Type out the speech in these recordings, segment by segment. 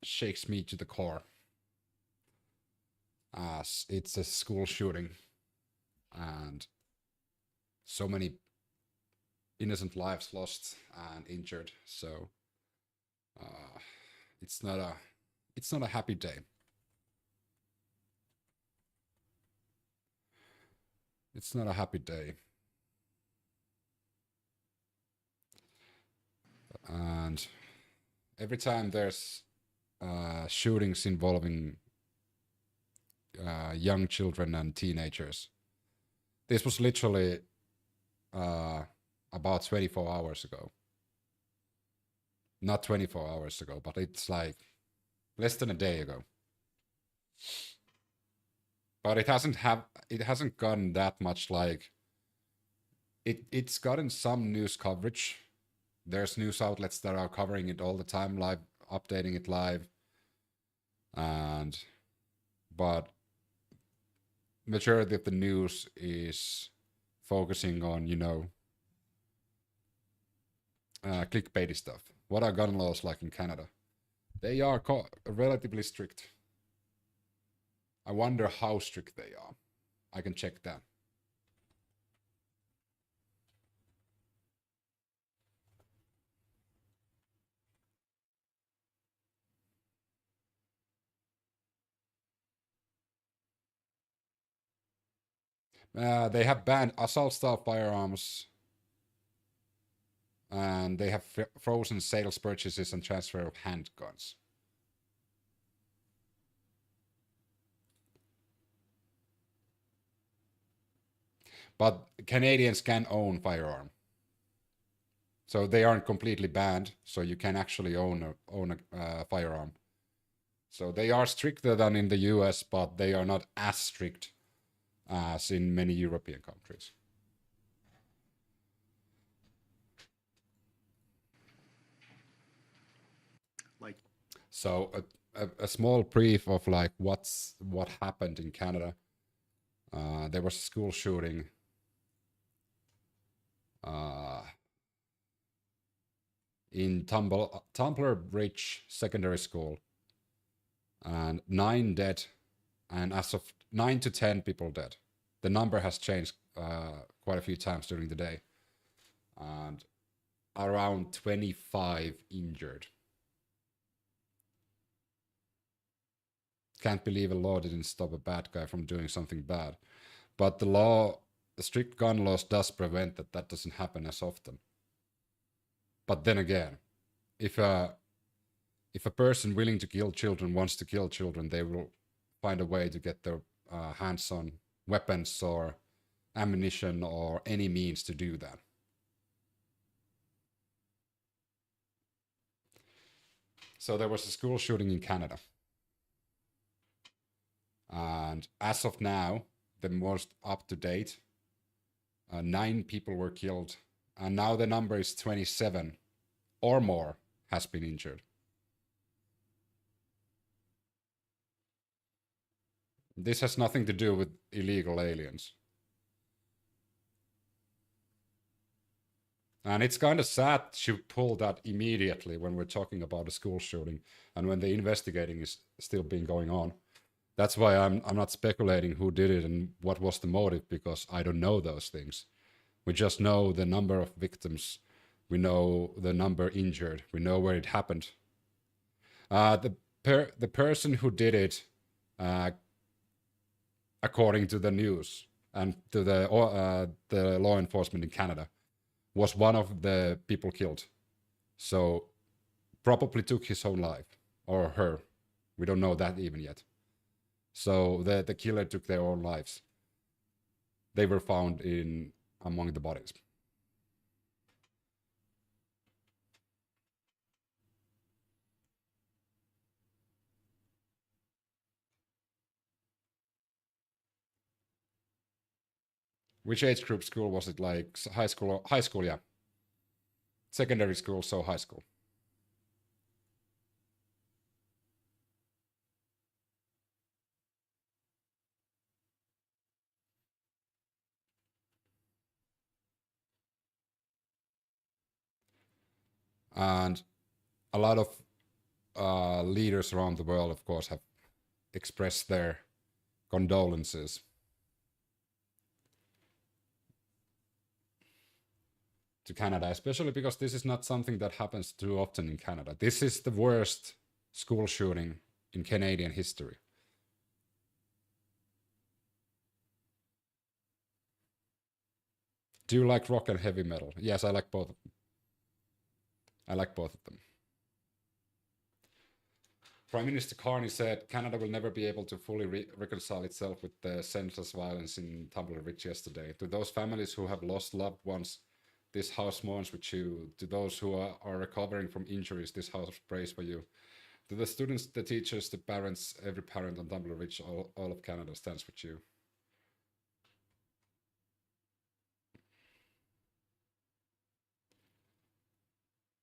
shakes me to the core, as it's a school shooting and so many innocent lives lost and injured. So uh, it's not a happy day. It's not a happy day. And every time there's shootings involving young children and teenagers, this was literally about 24 hours ago. Not 24 hours ago, but it's like less than a day ago. But it hasn't gotten that much like it's gotten some news coverage. There's news outlets that are covering it all the time, live, updating it live. And but majority of the news is focusing on, clickbaity stuff. What are gun laws like in Canada? They are relatively strict. I wonder how strict they are. I can check that. They have banned assault-style firearms, and they have frozen sales, purchases, and transfer of handguns. But Canadians can own firearm, so they aren't completely banned. So you can actually own a firearm. So they are stricter than in the U.S., but they are not as strict as in many European countries. Like, so a small brief of like what happened in Canada. There was a school shooting in Tumbler Ridge Secondary School, and 9 dead, and as of 9 to 10 people dead. The number has changed quite a few times during the day, and around 25 injured. Can't believe a law didn't stop a bad guy from doing something bad. But the strict gun laws does prevent that doesn't happen as often. But then again, if a person willing to kill children wants to kill children, they will find a way to get their hands on weapons or ammunition or any means to do that. So there was a school shooting in Canada. And as of now, the most up to date, 9 people were killed. And now the number is 27 or more has been injured. This has nothing to do with illegal aliens. And it's kind of sad to pull that immediately when we're talking about a school shooting and when the investigating is still being going on. That's why I'm not speculating who did it and what was the motive, because I don't know those things. We just know the number of victims. We know the number injured. We know where it happened. The person who did it, according to the news and to the law enforcement in Canada, was one of the people killed. So probably took his own life, or her. We don't know that even yet. So the killer took their own lives. They were found among the bodies. Which age group school was it? Like high school? High school, yeah. Secondary school, so high school. And a lot of leaders around the world, of course, have expressed their condolences. To Canada, especially because this is not something that happens too often in Canada. This is the worst school shooting in Canadian history. Do you like rock and heavy metal? Yes, I like both of them. I like both of them. Prime Minister Carney said Canada will never be able to fully reconcile itself with the senseless violence in Tumbler Ridge yesterday. To those families who have lost loved ones, this house mourns with you. To those who are recovering from injuries, this house prays for you. To the students, the teachers, the parents, every parent on Tumbler Ridge, all of Canada stands with you.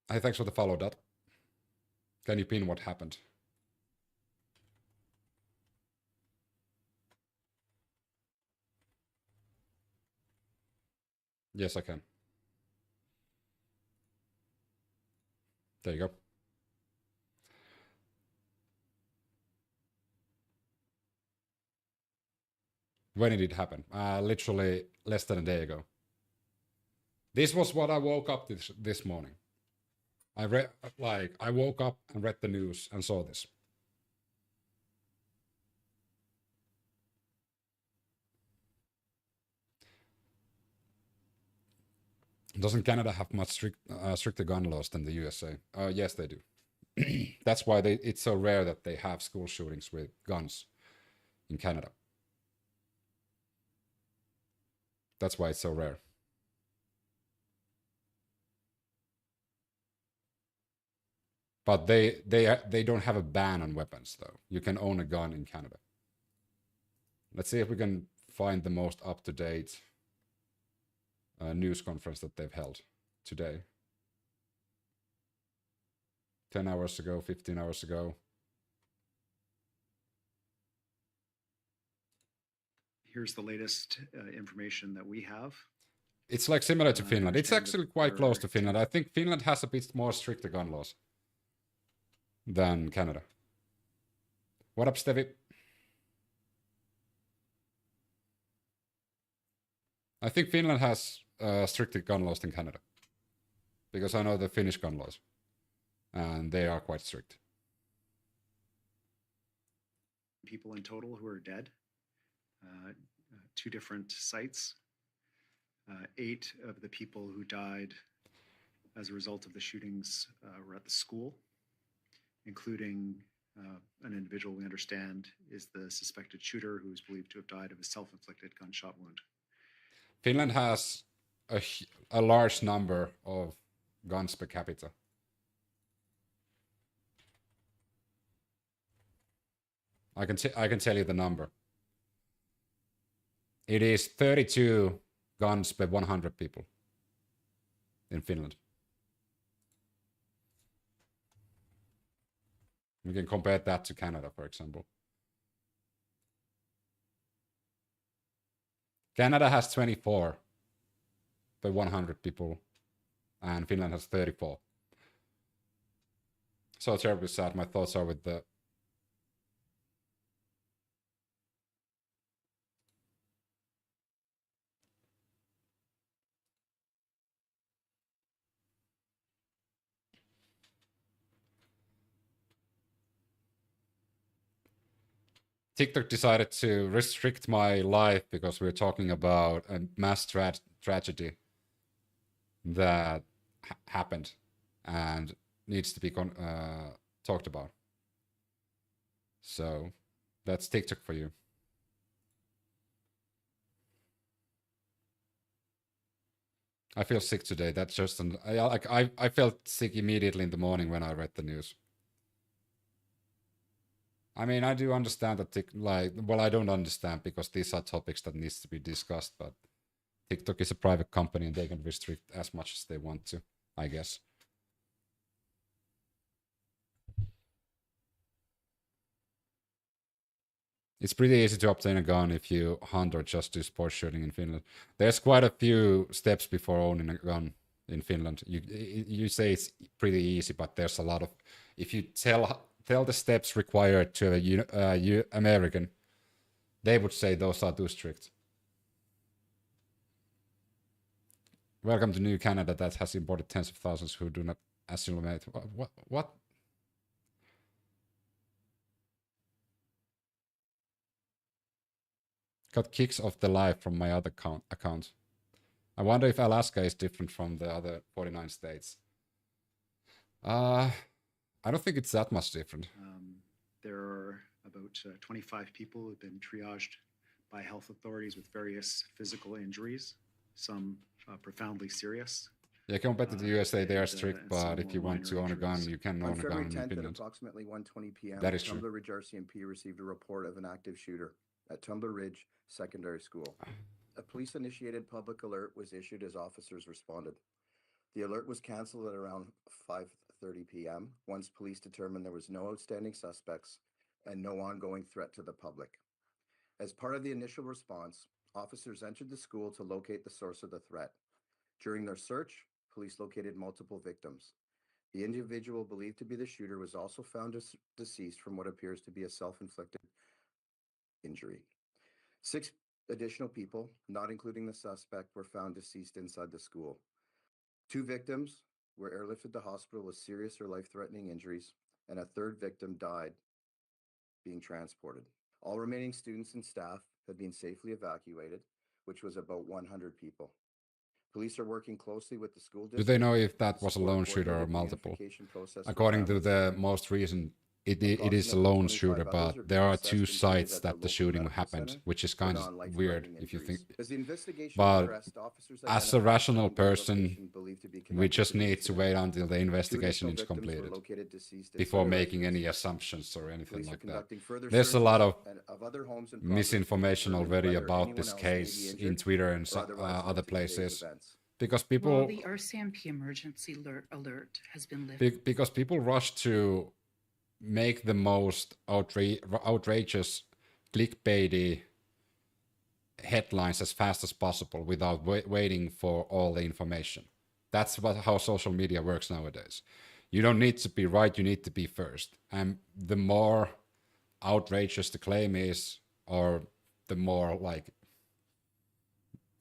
Hey, thanks for the follow, Dad. Can you pin what happened? Yes, I can. There you go. When did it happen? Literally less than a day ago. This was what I woke up this morning. I woke up and read the news and saw this. Doesn't Canada have much stricter gun laws than the USA? Yes, they do. That's why it's so rare that they have school shootings with guns in Canada. That's why it's so rare. But they don't have a ban on weapons, though. You can own a gun in Canada. Let's see if we can find the most up-to-date news conference that they've held today. 10 hours ago, 15 hours ago. Here's the latest information that we have. It's like similar to Finland. It's actually quite close to Finland. I think Finland has a bit more stricter gun laws than Canada. What up, Stevie? I think Finland has stricter gun laws than Canada, because I know the Finnish gun laws, and they are quite strict. People in total who are dead, 2 different sites. 8 of the people who died as a result of the shootings were at the school, including an individual we understand is the suspected shooter, who is believed to have died of a self-inflicted gunshot wound. Finland has a large number of guns per capita. I can tell you the number. It is 32 guns per 100 people in Finland. We can compare that to Canada, for example. Canada has 24 per 100 people, and Finland has 34. So terribly sad. My thoughts are with the TikTok decided to restrict my life because we're talking about a mass tragedy that happened and needs to be talked about. So that's TikTok for you. I feel sick today. That's just I felt sick immediately in the morning when I read the news. I mean, I do understand that, I don't understand because these are topics that needs to be discussed, but TikTok is a private company and they can restrict as much as they want to, I guess. It's pretty easy to obtain a gun if you hunt or just do sports shooting in Finland. There's quite a few steps before owning a gun. in Finland. You say it's pretty easy, but there's a lot of, if you tell the steps required to a American, they would say those are too strict. Welcome to New Canada that has imported tens of thousands who do not assimilate. What? Got kicks off the live from my other account. I wonder if Alaska is different from the other 49 states. I don't think it's that much different. There are about 25 people who have been triaged by health authorities with various physical injuries, some profoundly serious. Yeah, compared to the USA, they are strict, but if you want to own a gun, you can own a gun in Finland. Finland. At approximately 1:20 p.m., That is true. Tumbler Ridge RCMP received a report of an active shooter at Tumbler Ridge Secondary School. A police-initiated public alert was issued as officers responded. The alert was canceled at around 5:30 p.m. once police determined there was no outstanding suspects and no ongoing threat to the public. As part of the initial response, officers entered the school to locate the source of the threat. During their search, police located multiple victims. The individual believed to be the shooter was also found deceased from what appears to be a self-inflicted injury. 6 additional people, not including the suspect, were found deceased inside the school. 2 victims were airlifted to hospital with serious or life-threatening injuries, and a 3rd victim died being transported. All remaining students and staff have been safely evacuated, which was about 100 people. Police are working closely with the school district. Do they know if that was a lone shooter or multiple? According to the most recent, it is a lone shooter, but there are 2 sites that the shooting happened, which is kind of weird if you think. But as a rational person, we just need to wait until the investigation is completed before making any assumptions or anything like that. There's a lot of misinformation already about this case in Twitter and other places. Because people... Well, the RCMP emergency alert has been lifted. Because people rush to make the most outrageous, clickbaity headlines as fast as possible without waiting for all the information. That's how social media works nowadays. You don't need to be right, you need to be first. And the more outrageous the claim is, or the more like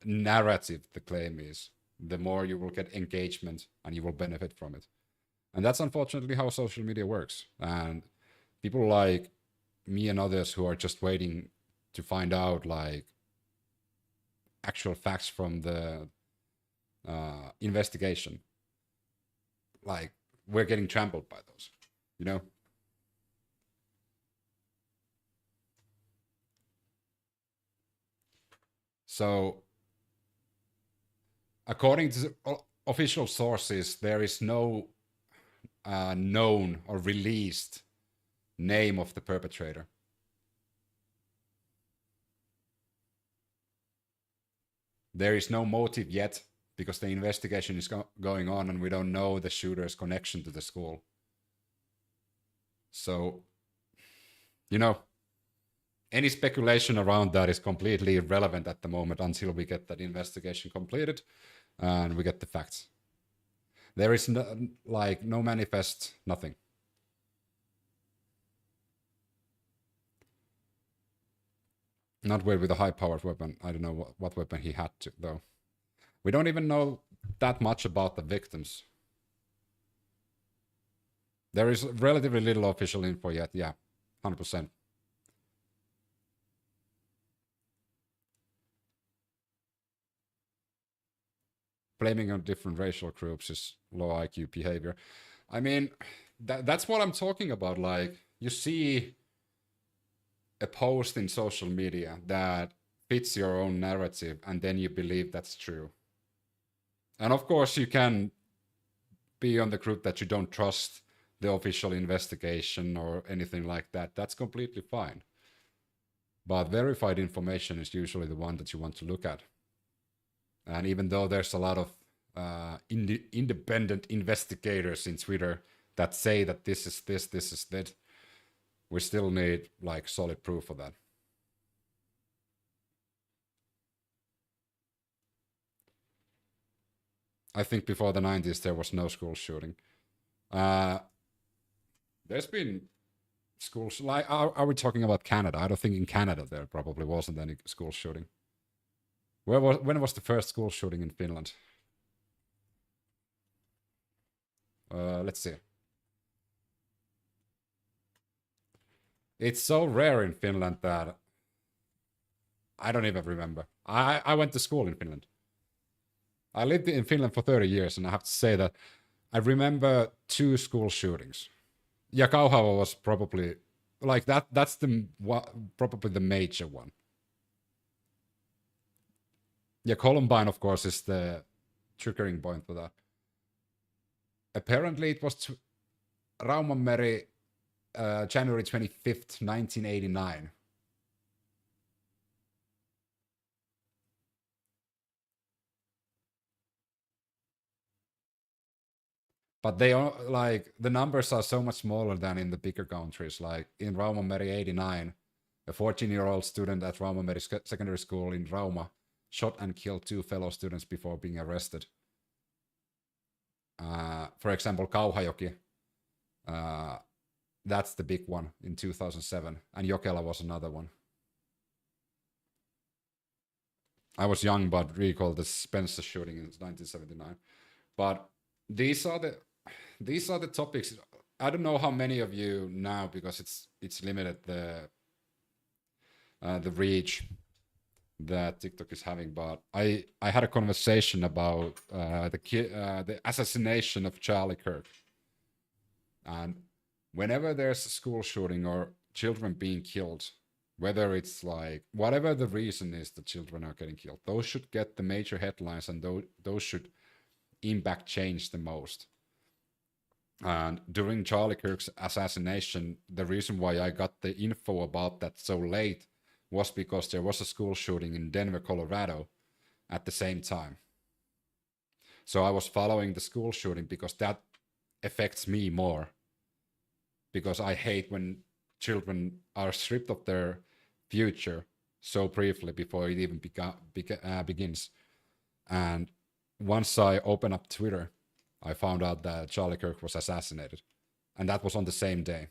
narrative the claim is, the more you will get engagement and you will benefit from it. And that's unfortunately how social media works. And people like me and others who are just waiting to find out like actual facts from the investigation, like we're getting trampled by those, you know? So according to official sources, there is no known or released name of the perpetrator. There is no motive yet because the investigation is going on and we don't know the shooter's connection to the school. So, you know, any speculation around that is completely irrelevant at the moment until we get that investigation completed and we get the facts. There is no, no manifest, nothing. Not weird with a high-powered weapon. I don't know what weapon he had to, though. We don't even know that much about the victims. There is relatively little official info yet, yeah, 100%. Blaming on different racial groups is low IQ behavior. I mean, that's what I'm talking about. Like, you see a post in social media that fits your own narrative, and then you believe that's true. And of course, you can be on the group that you don't trust the official investigation or anything like that. That's completely fine. But verified information is usually the one that you want to look at. And even though there's a lot of independent investigators in Twitter that say that this is this, this is that, we still need like solid proof for that. I think before the 90s there was no school shooting. There's been schools like are we talking about Canada? I don't think in Canada there probably wasn't any school shooting. When was the first school shooting in Finland? Let's see. It's so rare in Finland that I don't even remember. I went to school in Finland. I lived in Finland for 30 years, and I have to say that I remember 2 school shootings. Yeah, Kauhava was probably like that. That's probably the major one. Yeah, Columbine, of course, is the triggering point for that. Apparently, it was Raumanmeri, January 25th, 1989. But they are like the numbers are so much smaller than in the bigger countries. Like in Raumanmeri 89, a 14-year-old student at Raumanmeri Secondary School in Rauma shot and killed 2 fellow students before being arrested. For example, Kauhajoki, that's the big one in 2007, and Jokela was another one. I was young, but recall the Spencer shooting in 1979. But these are the topics. I don't know how many of you now, because it's limited the reach that TikTok is having. But I had a conversation about the assassination of Charlie Kirk, and whenever there's a school shooting or children being killed, whether it's like whatever the reason is, the children are getting killed, those should get the major headlines, and those should impact change the most. And during Charlie Kirk's assassination, the reason why I got the info about that so late was because there was a school shooting in Denver, Colorado at the same time. So I was following the school shooting because that affects me more, because I hate when children are stripped of their future so briefly before it even begins. And once I opened up Twitter, I found out that Charlie Kirk was assassinated. And that was on the same day.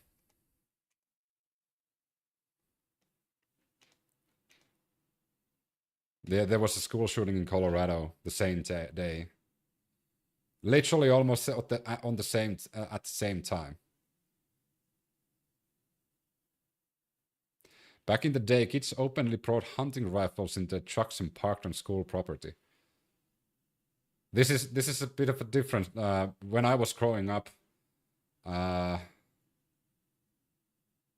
There was a school shooting in Colorado the same day. Literally almost at the same time. Back in the day, kids openly brought hunting rifles in their trucks and parked on school property. This is a bit of a difference. When I was growing up,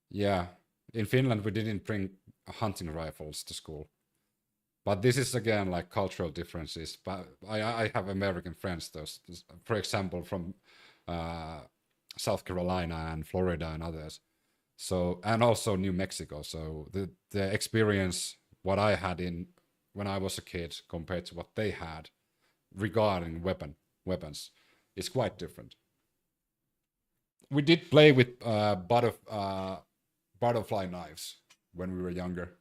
yeah, in Finland we didn't bring hunting rifles to school. But this is again like cultural differences. But I have American friends, for example, from South Carolina and Florida and others. So, and also New Mexico. So the experience what I had when I was a kid compared to what they had regarding weapons is quite different. We did play with butterfly knives when we were younger,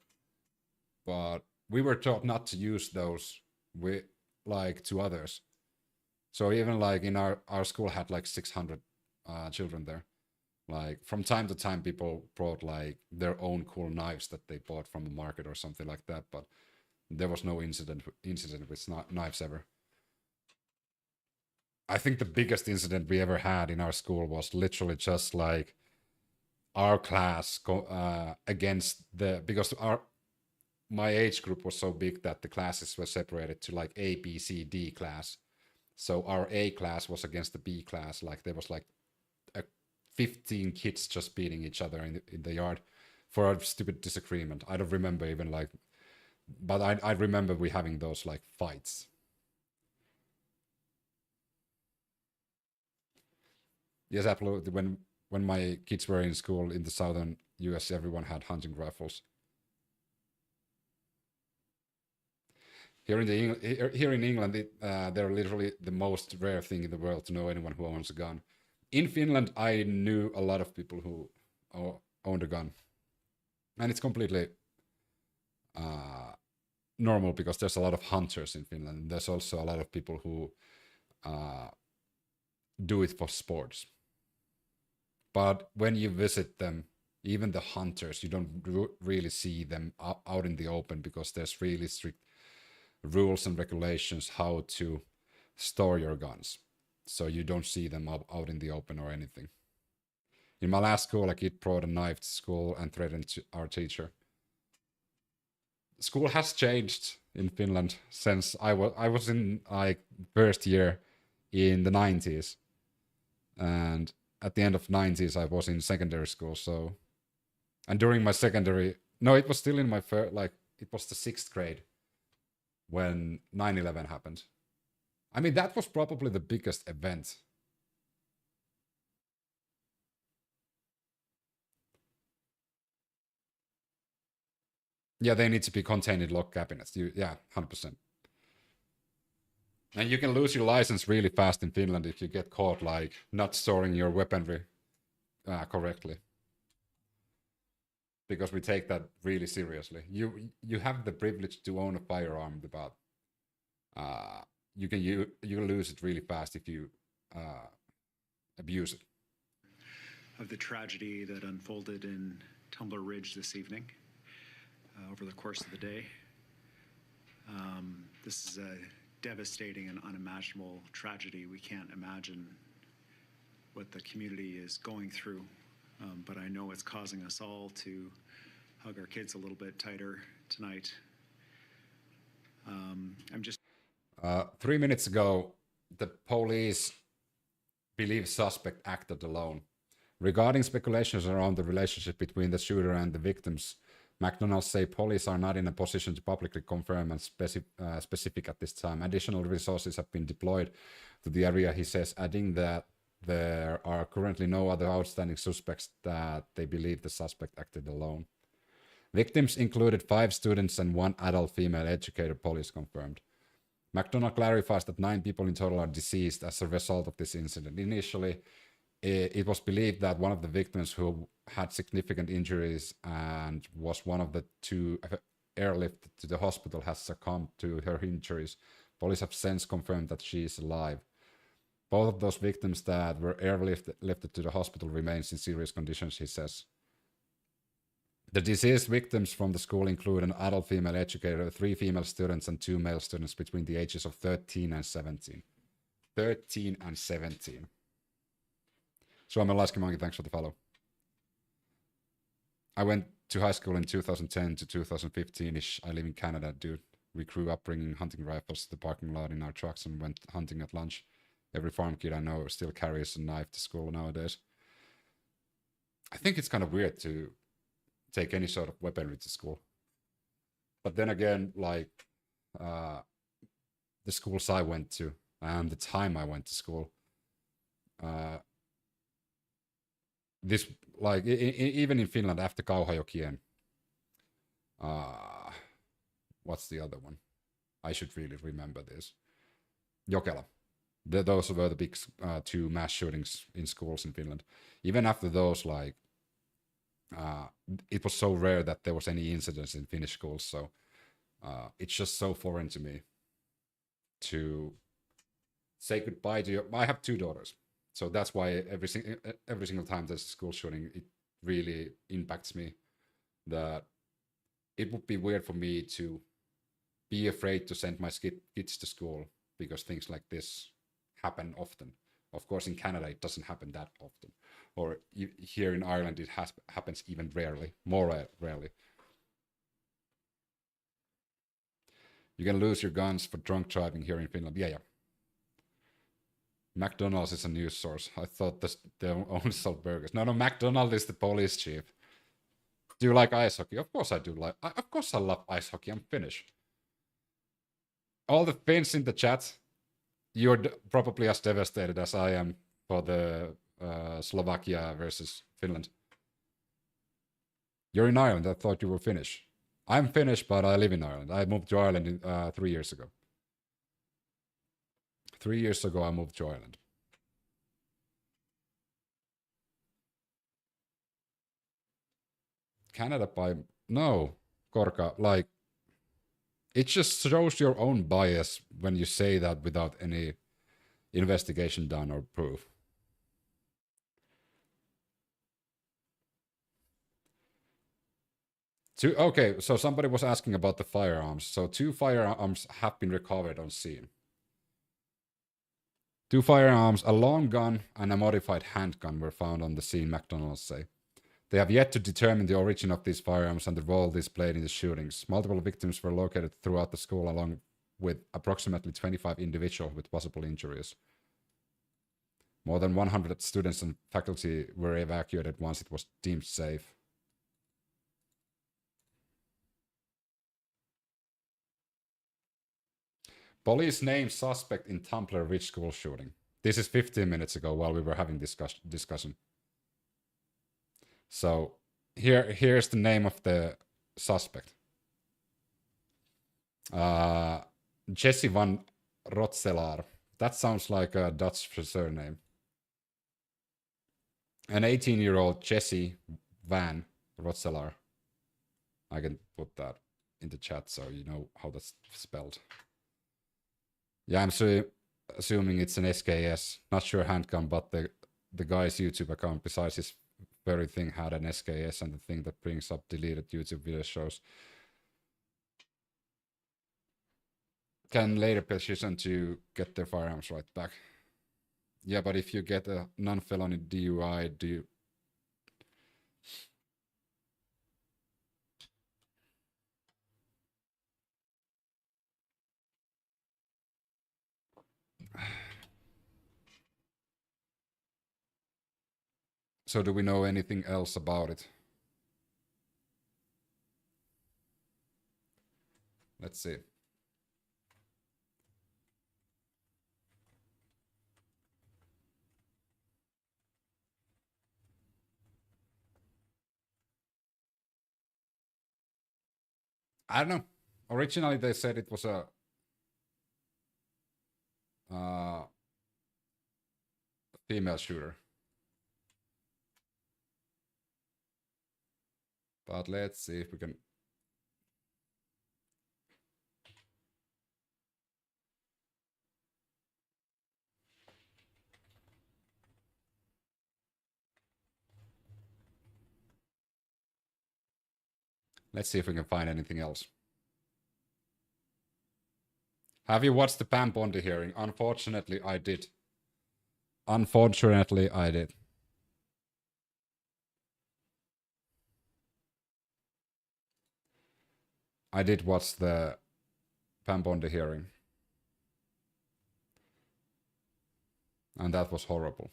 but we were taught not to use those to others. So even like in our school had like 600 children there. Like from time to time, people brought like their own cool knives that they bought from the market or something like that. But there was no incident with knives ever. I think the biggest incident we ever had in our school was literally just like our class against because my age group was so big that the classes were separated to like A, B, C, D class. So our A class was against the B class. Like there was like 15 kids just beating each other in the yard for a stupid disagreement. I don't remember even like, but I remember we having those like fights. Yes, absolutely. When my kids were in school in the southern US, everyone had hunting rifles. Here in England, they're literally the most rare thing in the world to know anyone who owns a gun. In Finland, I knew a lot of people who owned a gun, and it's completely normal because there's a lot of hunters in Finland. There's also a lot of people who do it for sports. But when you visit them, even the hunters, you don't really see them out in the open because there's really strict rules and regulations how to store your guns. So you don't see them out in the open or anything. In my last school, a kid brought a knife to school and threatened our teacher. School has changed in Finland since I was in like first year in the 90s, and at the end of 90s I was in secondary school. So, and during my secondary, no, it was still in my first, like it was the 6th grade when 9/11 happened. I mean, that was probably the biggest event. Yeah, they need to be contained in locked cabinets. Yeah, 100%. And you can lose your license really fast in Finland if you get caught like not storing your weaponry correctly. Because we take that really seriously. You have the privilege to own a firearm, but you can lose it really fast if you abuse it. Of the tragedy that unfolded in Tumbler Ridge this evening over the course of the day. This is a devastating and unimaginable tragedy. We can't imagine what the community is going through, but I know it's causing us all to hug our kids a little bit tighter tonight. I'm just 3 minutes ago, the police believe suspect acted alone. Regarding speculations around the relationship between the shooter and the victims, McDonald say police are not in a position to publicly confirm and specific at this time. Additional resources have been deployed to the area, he says, adding that there are currently no other outstanding suspects that they believe the suspect acted alone. Victims included 5 students and 1 adult female educator, police confirmed. McDonald clarifies that 9 people in total are deceased as a result of this incident. Initially, it was believed that one of the victims who had significant injuries and was one of the 2 airlifted to the hospital has succumbed to her injuries. Police have since confirmed that she is alive. Both of those victims that were airlifted to the hospital remains in serious conditions, he says. The deceased victims from the school include an adult female educator, 3 female students, and 2 male students between the ages of 13 and 17. 13 and 17. Suomen Laskimanki, thanks for the follow. I went to high school in 2010 to 2015-ish. I live in Canada, dude. We grew up bringing hunting rifles to the parking lot in our trucks and went hunting at lunch. Every farm kid I know still carries a knife to school nowadays. I think it's kind of weird to take any sort of weaponry to school. But then again, like the schools I went to and the time I went to school, this, like, even in Finland after Kauhajokien, what's the other one? I should really remember this. Jokela. Those were the big 2 mass shootings in schools in Finland. Even after those, like, it was so rare that there was any incidents in Finnish schools. So it's just so foreign to me to say goodbye to I have 2 daughters. So that's why every single time there's a school shooting, it really impacts me. That it would be weird for me to be afraid to send my kids to school because things like this happen often. Of course, in Canada, it doesn't happen that often. Or here in Ireland, it happens even rarely, more rarely. You can lose your guns for drunk driving here in Finland. Yeah. McDonald's is a news source. I thought they only sold burgers. No, McDonald is the police chief. Do you like ice hockey? Of course I do. Of course I love ice hockey. I'm Finnish. All the Finns in the chat, you're probably as devastated as I am for the Slovakia versus Finland. You're in Ireland. I thought you were Finnish. I'm Finnish, but I live in Ireland. I moved to Ireland 3 years ago. 3 years ago, I moved to Ireland. Canada by... No, Korka, like... It just shows your own bias when you say that without any investigation done or proof. Okay, so somebody was asking about the firearms. So 2 firearms have been recovered on scene. 2 firearms, a long gun and a modified handgun were found on the scene, McDonald's say. They have yet to determine the origin of these firearms and the role these played in the shootings. Multiple victims were located throughout the school along with approximately 25 individuals with possible injuries. More than 100 students and faculty were evacuated once it was deemed safe. Police named suspect in Tumbler Ridge school shooting. This is 15 minutes ago while we were having discussion. So here's the name of the suspect. Jesse van Rotselaar. That sounds like a Dutch surname. An 18-year-old Jesse van Rotselaar. I can put that in the chat so you know how that's spelled. Yeah, I'm assuming it's an SKS. Not sure handgun, but the guy's YouTube account, besides his very thing, had an SKS, and the thing that brings up deleted YouTube video shows can later petition to get their firearms right back. Yeah, but if you get a non-felony DUI, do you... So do we know anything else about it? Let's see. I don't know. Originally they said it was a female shooter. But let's see if we can... Let's see if we can find anything else. Have you watched the Pam Bondi hearing? Unfortunately, I did. Unfortunately, I did. I did watch the Pam Bondi hearing. And that was horrible.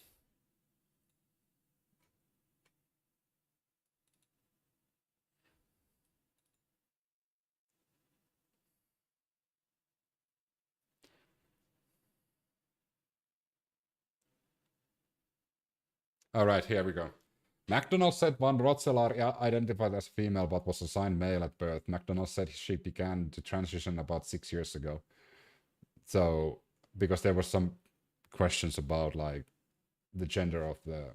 All right, here we go. McDonald said Van Rotselaar identified as female but was assigned male at birth. McDonald said she began to transition about 6 years ago. So, because there were some questions about like the gender of the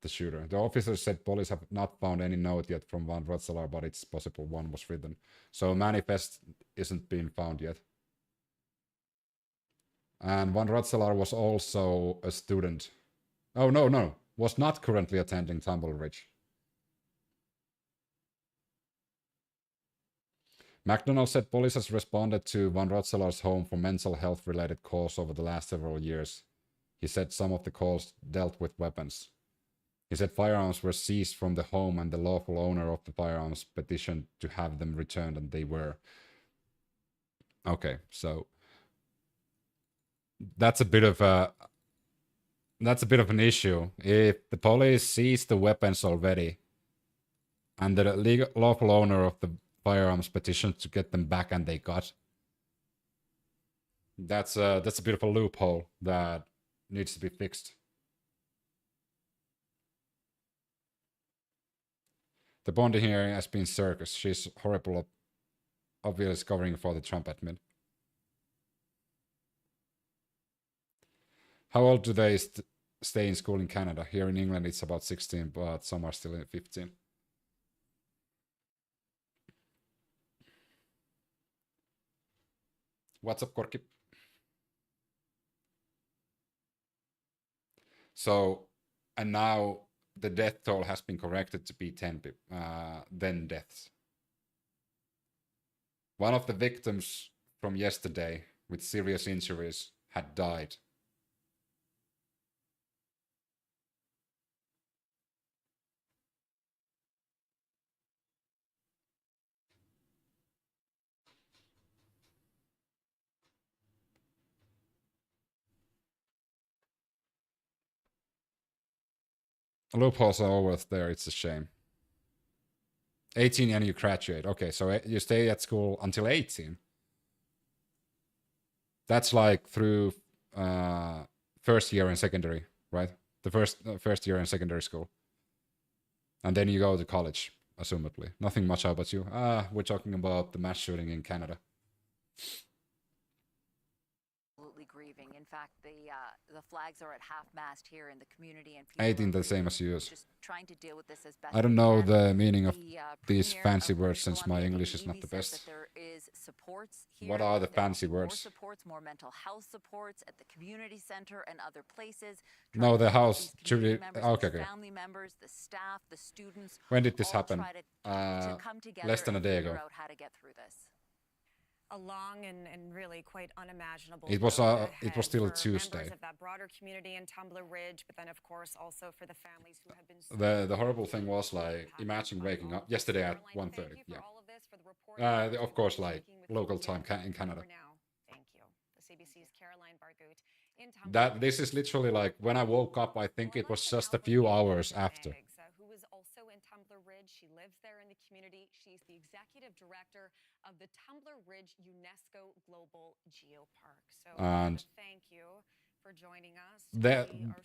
shooter. The officer said police have not found any note yet from Van Rotselaar, but it's possible one was written. So a manifest isn't being found yet. And Van Rotselaar was also a student. Oh, no. Was not currently attending Tumbler Ridge. McDonald said police has responded to Van Rotselaar's home for mental health related calls over the last several years. He said some of the calls dealt with weapons. He said firearms were seized from the home and the lawful owner of the firearms petitioned to have them returned, and they were. Okay, so that's a bit of an issue. If the police seized the weapons already and the lawful owner of the firearms petitioned to get them back and they got, that's a bit of a loophole that needs to be fixed. The Bondi hearing has been circus. She's horrible, obviously covering for the Trump admin. How old do they stay in school in Canada? Here in England, it's about 16, but some are still in 15. What's up, Korki? So, and now the death toll has been corrected to be 10 then deaths. One of the victims from yesterday with serious injuries had died. Loopholes are always there, it's a shame. 18 and you graduate. Okay, so you stay at school until 18. That's like through first year in secondary, right? The first year in secondary school. And then you go to college, assumably. Nothing much about you. We're talking about the mass shooting in Canada. Grieving. In fact, the flags are at half-mast here in the community, and 18 the same as you. Just trying to deal with this as best I don't know the meaning of these Premier fancy of words British since my Columbia, English is Amy not the says best. that there is supports here. What are the There will fancy be more words? supports, more mental health supports at the community center and other places. No, the Trying to help house. these community members, Okay, the okay. family members, the staff, the students. When did this all happen? try to come together Less than a and day figure ago. out how to get through this. A long and really quite unimaginable. It was road it was ahead still a for Tuesday. members of that broader community in Tumbler Ridge, but then of course also for the families who have been. The horrible thing was like imagine waking up yesterday at 1:30. Yeah. Of course, like local time in Canada. Thank you. The CBC's Caroline Bargoot in Tumbler. That this is literally like when I woke up. I think it was just a few hours after. Who is also in Tumbler Ridge. She lives there in the community. She's the executive director of the Tumbler Ridge UNESCO Global Geopark. So And thank you for joining us.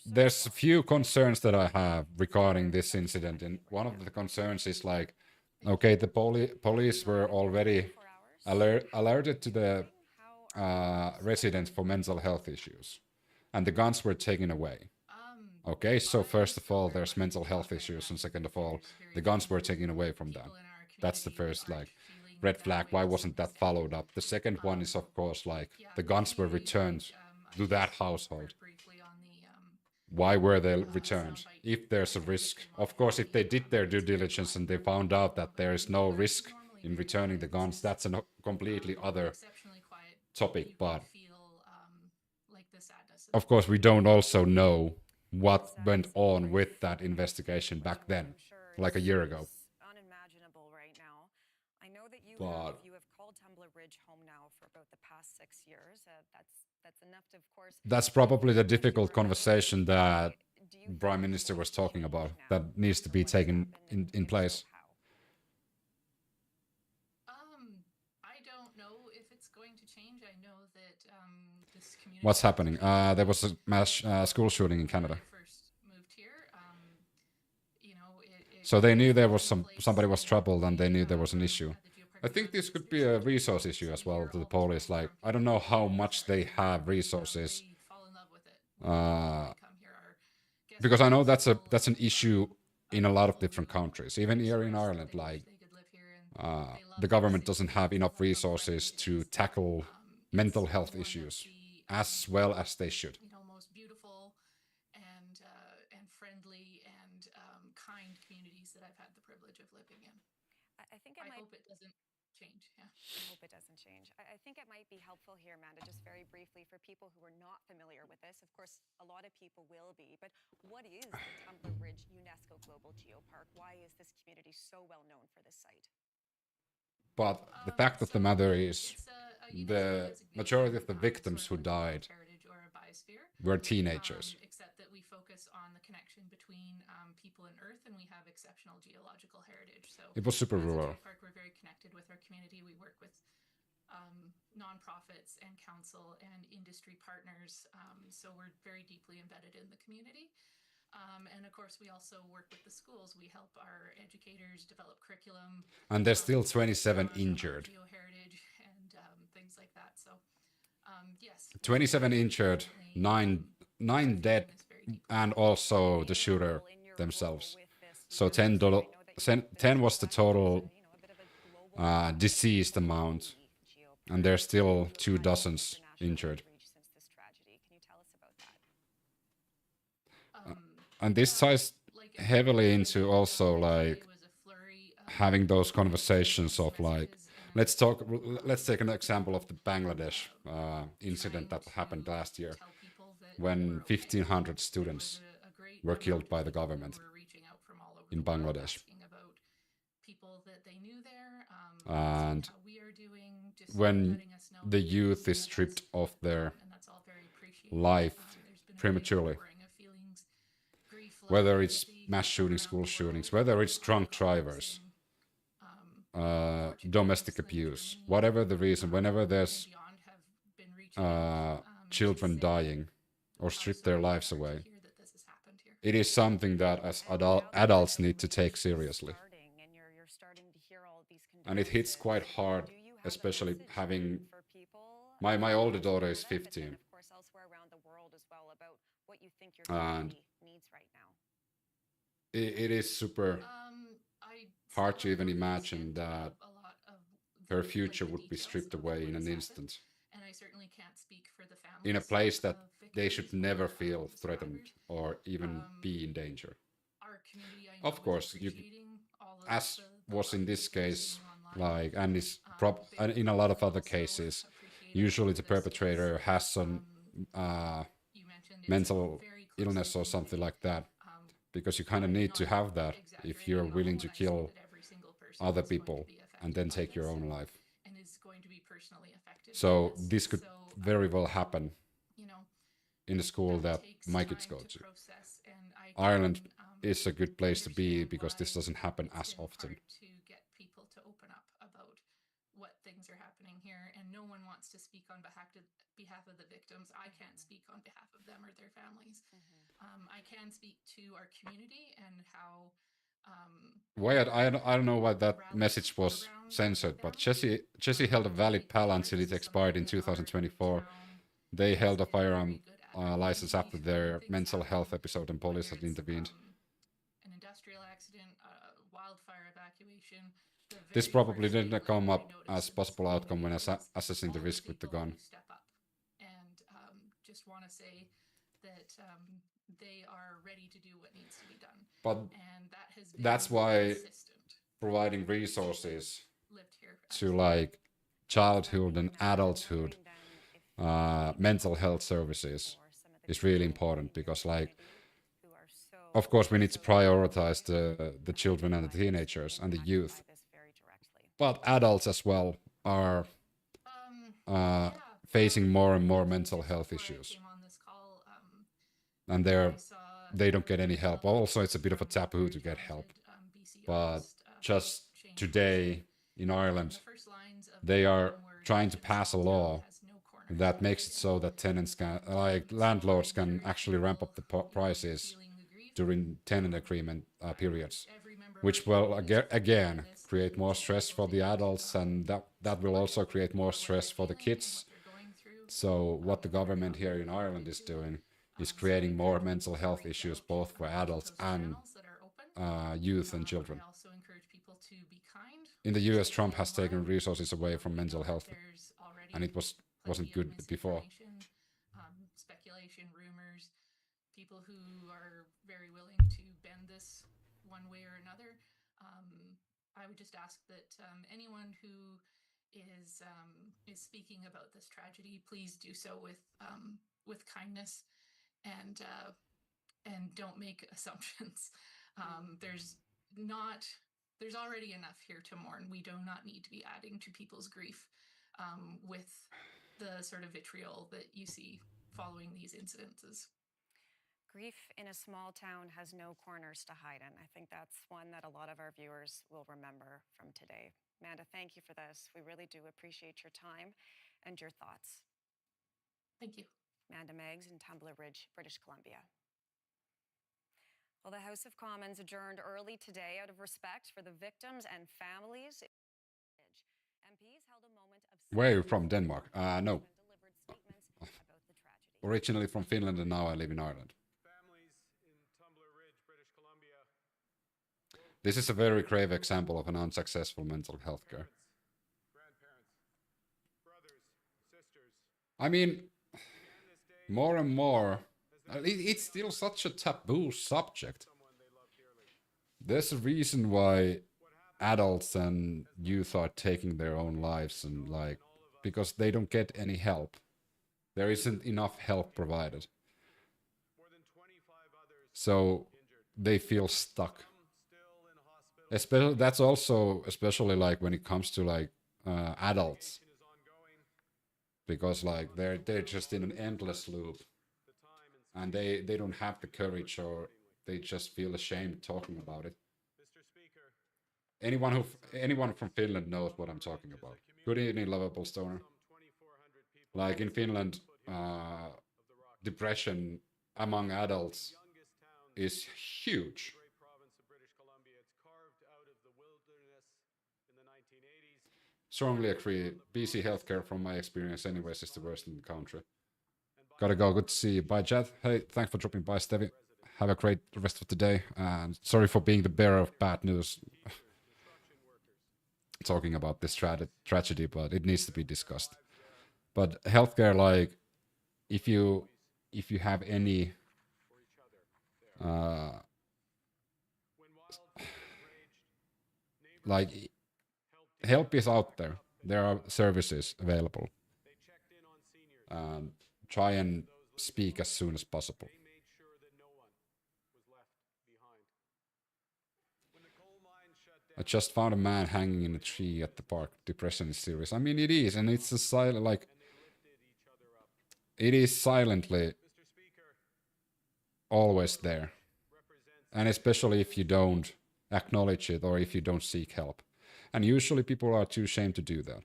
There's a few concerns that I have regarding this incident, and one of the concerns is like, okay, the police were already alerted to the residents for mental health issues, and the guns were taken away. Okay, so first of all, there's mental health issues, and second of all, the guns were taken away from them. That's the first like red flag. Why wasn't that followed up? The second one is of course like the guns were returned to that household. Why were they returned? If there's a risk, of course, if they did their due diligence and they found out that there is no risk in returning the guns, that's a completely other topic. But of course, we don't also know what went on with that investigation back then, like a year ago. Unimaginable right now. I know that you have called Tumbler Ridge home now for about the past 6 years. That's enough to, of course. That's probably the difficult conversation that Prime Minister was talking about that needs to be taken in place. I don't know if it's going to change. I know that this community. What's happening? There was a mass school shooting in Canada. So they knew there was somebody was troubled, and they knew there was an issue. I think this could be a resource issue as well to the police. Like, I don't know how much they have resources, because I know that's an issue in a lot of different countries, even here in Ireland. Like, the government doesn't have enough resources to tackle mental health issues as well as they should. Most beautiful and friendly and kind communities that I've had the privilege of living in. I hope it doesn't change. Yeah. I hope it doesn't change. I think it might be helpful here, Amanda, just very briefly for people who are not familiar with this. Of course, a lot of people will be, but what is the Tumbler Ridge UNESCO Global Geopark? Why is this community so well known for this site? But the fact of the matter is, the majority of the victims who died were teenagers. Except that we focus on the connection between people and Earth, and we have exceptional geological heritage. So it was super rural. Park, we're very connected with our community. We work with nonprofits and council and industry partners. So we're very deeply embedded in the community. And of course, we also work with the schools. We help our educators develop curriculum. And there's still 27 injured. Geoheritage and things like that. So, yes. 27 injured, nine dead, and also the shooter themselves. So 10 was the total deceased amount, and there's still 24 injured. and this ties heavily into also like having those conversations of like, let's take an example of the Bangladesh incident that happened last year when 1,500 students were killed by the government in Bangladesh. And when the youth is stripped of their life prematurely, whether it's mass shootings, school shootings, whether it's drunk drivers, domestic abuse, whatever the reason, whenever there's children dying or strip their lives away, it is something that as adults need to take seriously. And it hits quite hard, especially having my older daughter is 15. And it is super hard to even imagine that her future would be stripped away in an instant. In a place that they should never feel threatened or even be in danger. Of course, as was in this case, like, and in a lot of other cases, usually the perpetrator has some mental illness or something like that, because you kind of need to have that if you're willing to kill other people and then take your own life. So this could very well happen in the school that my kids go to. Ireland is a good place to be because this doesn't happen as often. Things are happening here, and no one wants to speak on behalf of the victims. I can't speak on behalf of them or their families. I can speak to our community and how. I don't know why that message was censored, but Jesse held a valid PAL until it expired in 2024. They held a firearm license after their mental health episode, and police had intervened. An industrial accident, wildfire evacuation. This probably didn't come up as possible outcome when assessing the risk with the gun. Step up and just want to say that they are ready to do what needs to be done. But and that's why providing resources to like childhood and adulthood mental health services is really important, because like, of course we need to prioritize the children and the teenagers and the youth, but adults as well are facing more and more mental health issues, and they don't get any help. Also, it's a bit of a taboo to get help, but just today in Ireland they are trying to pass a law that makes it so that tenants can, like landlords can actually ramp up the prices during tenant agreement periods, which will again create more stress for the adults, and that will also create more stress for the kids. So what the government here in Ireland is doing is creating more mental health issues both for adults and youth and children. In the US, Trump has taken resources away from mental health, and it wasn't good before. Speculation, rumors, people who are very willing to bend this one way or another. I would just ask that anyone who is speaking about this tragedy, please do so with kindness, and don't make assumptions. There's already enough here to mourn. We do not need to be adding to people's grief with the sort of vitriol that you see following these incidences. Grief in a small town has no corners to hide in. I think that's one that a lot of our viewers will remember from today. Amanda, thank you for this. We really do appreciate your time and your thoughts. Thank you. Amanda Meggs in Tumbler Ridge, British Columbia. Well, the House of Commons adjourned early today out of respect for the victims and families. MPs held a moment of Where are you from? Denmark? No. Originally from Finland, and now I live in Ireland. This is a very grave example of an unsuccessful mental health care. I mean, more and more, It's still such a taboo subject. There's a reason why adults and youth are taking their own lives, and like, because they don't get any help. There isn't enough help provided. So they feel stuck. Especially that's also especially like when it comes to like adults, because like they're just in an endless loop, and they don't have the courage, or they just feel ashamed talking about it. Anyone from Finland knows what I'm talking about. Good evening, lovable stoner. Like in Finland, depression among adults is huge. Strongly agree. BC healthcare, from my experience, anyways, is the worst in the country. Gotta go. Good to see you. Bye, Jed. Hey, thanks for dropping by, Stevie. Have a great rest of the day. And sorry for being the bearer of bad news. Talking about this tragedy, but it needs to be discussed. But healthcare, like, if you have any like, help is out there. There are services available. Try and speak as soon as possible. I just found a man hanging in a tree at the park. Depression is serious. I mean, it is, and it's a silent, like, it is silently always there. And especially if you don't acknowledge it, or if you don't seek help. And usually people are too ashamed to do that.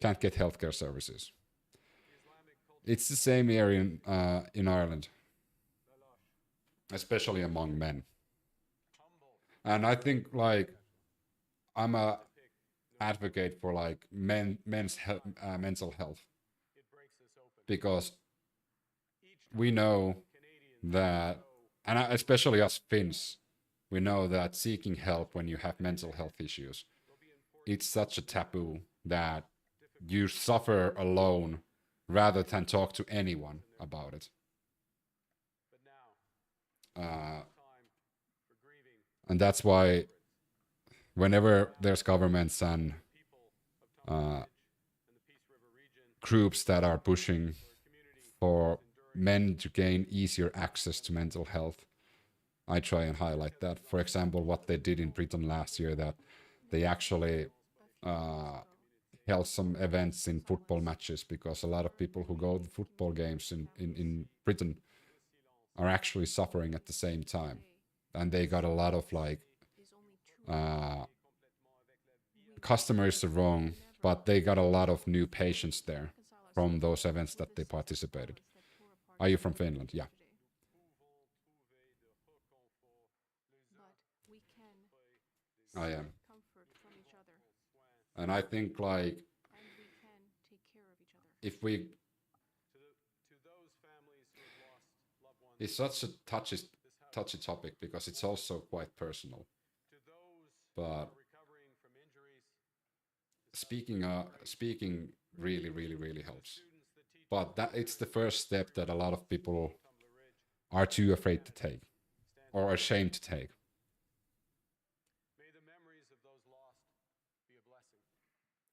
Can't get healthcare services. It's the same here in Ireland, especially among men. And I think, like, I'm a advocate for like men's mental health, because we know that, and especially us Finns, we know that seeking help when you have mental health issues, it's such a taboo that you suffer alone rather than talk to anyone about it. And that's why whenever there's governments and groups that are pushing for men to gain easier access to mental health, I try and highlight that. For example, what they did in Britain last year, that they actually held some events in football matches, because a lot of people who go to football games in Britain are actually suffering at the same time. And they got a lot of like, customers are wrong, but they got a lot of new patients there from those events that they participated. Are you from Finland? Yeah. I am. And I think, like, if we, it's such a touchy topic, because it's also quite personal. But speaking really helps. But that it's the first step that a lot of people are too afraid to take, or ashamed to take.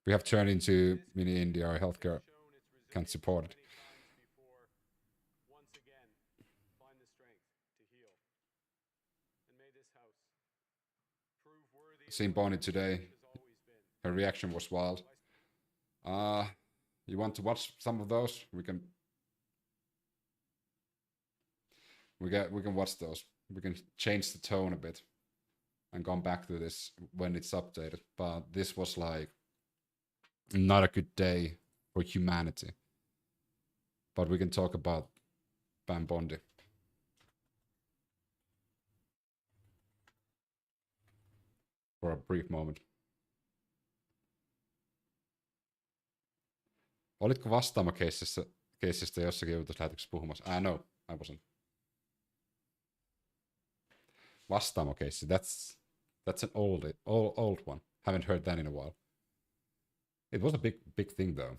We have turned into mini India. Our healthcare can't support it. Seen Bonnie today. Her reaction was wild. You want to watch some of those? We can watch those. We can change the tone a bit and come back to this when it's updated. But this was like not a good day for humanity. But we can talk about Pam Bondi. For a brief moment. Olitko vastaamo-keissistä jossakin uutislähetyksessä puhumassa? No, I wasn't. Vastaamo-keissi, that's an old one. Haven't heard that in a while. It was a big thing though.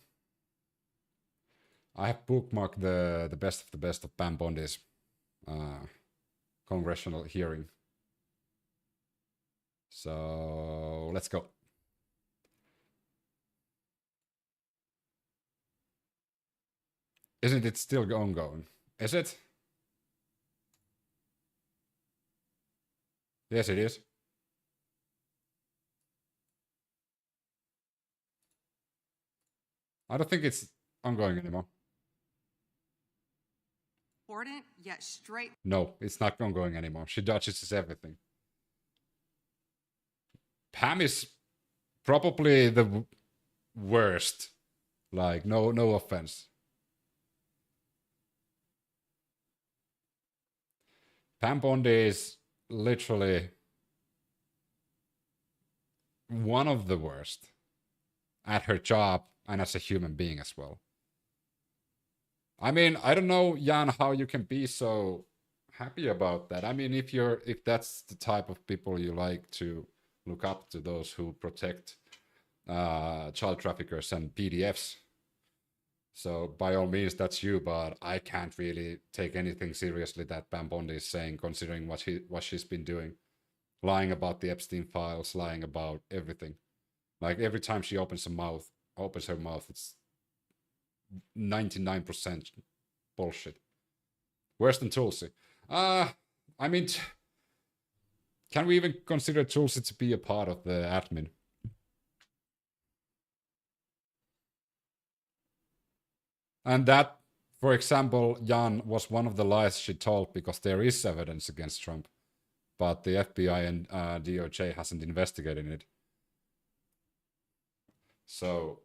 I have bookmarked the best of Pam Bondi's congressional hearing. So let's go. Isn't it still ongoing? Is it? Yes, it is. I don't think it's ongoing anymore. Important yet straight. No, it's not ongoing anymore. She dodges everything. Pam is probably the worst. Like, no offense. Pam Bondi is literally one of the worst at her job and as a human being as well. I mean, I don't know, Jan, how you can be so happy about that. I mean, if that's the type of people you like to look up to, those who protect child traffickers and PDFs, so by all means, that's you. But I can't really take anything seriously that Pam Bondi is saying, considering what she's been doing, lying about the Epstein files, lying about everything. Like every time she opens her mouth, it's 99% bullshit. Worse than Tulsi. I mean, can we even consider Tulsi to be a part of the admin? And that, for example, Jan, was one of the lies she told because there is evidence against Trump, but the FBI and DOJ hasn't investigated it. So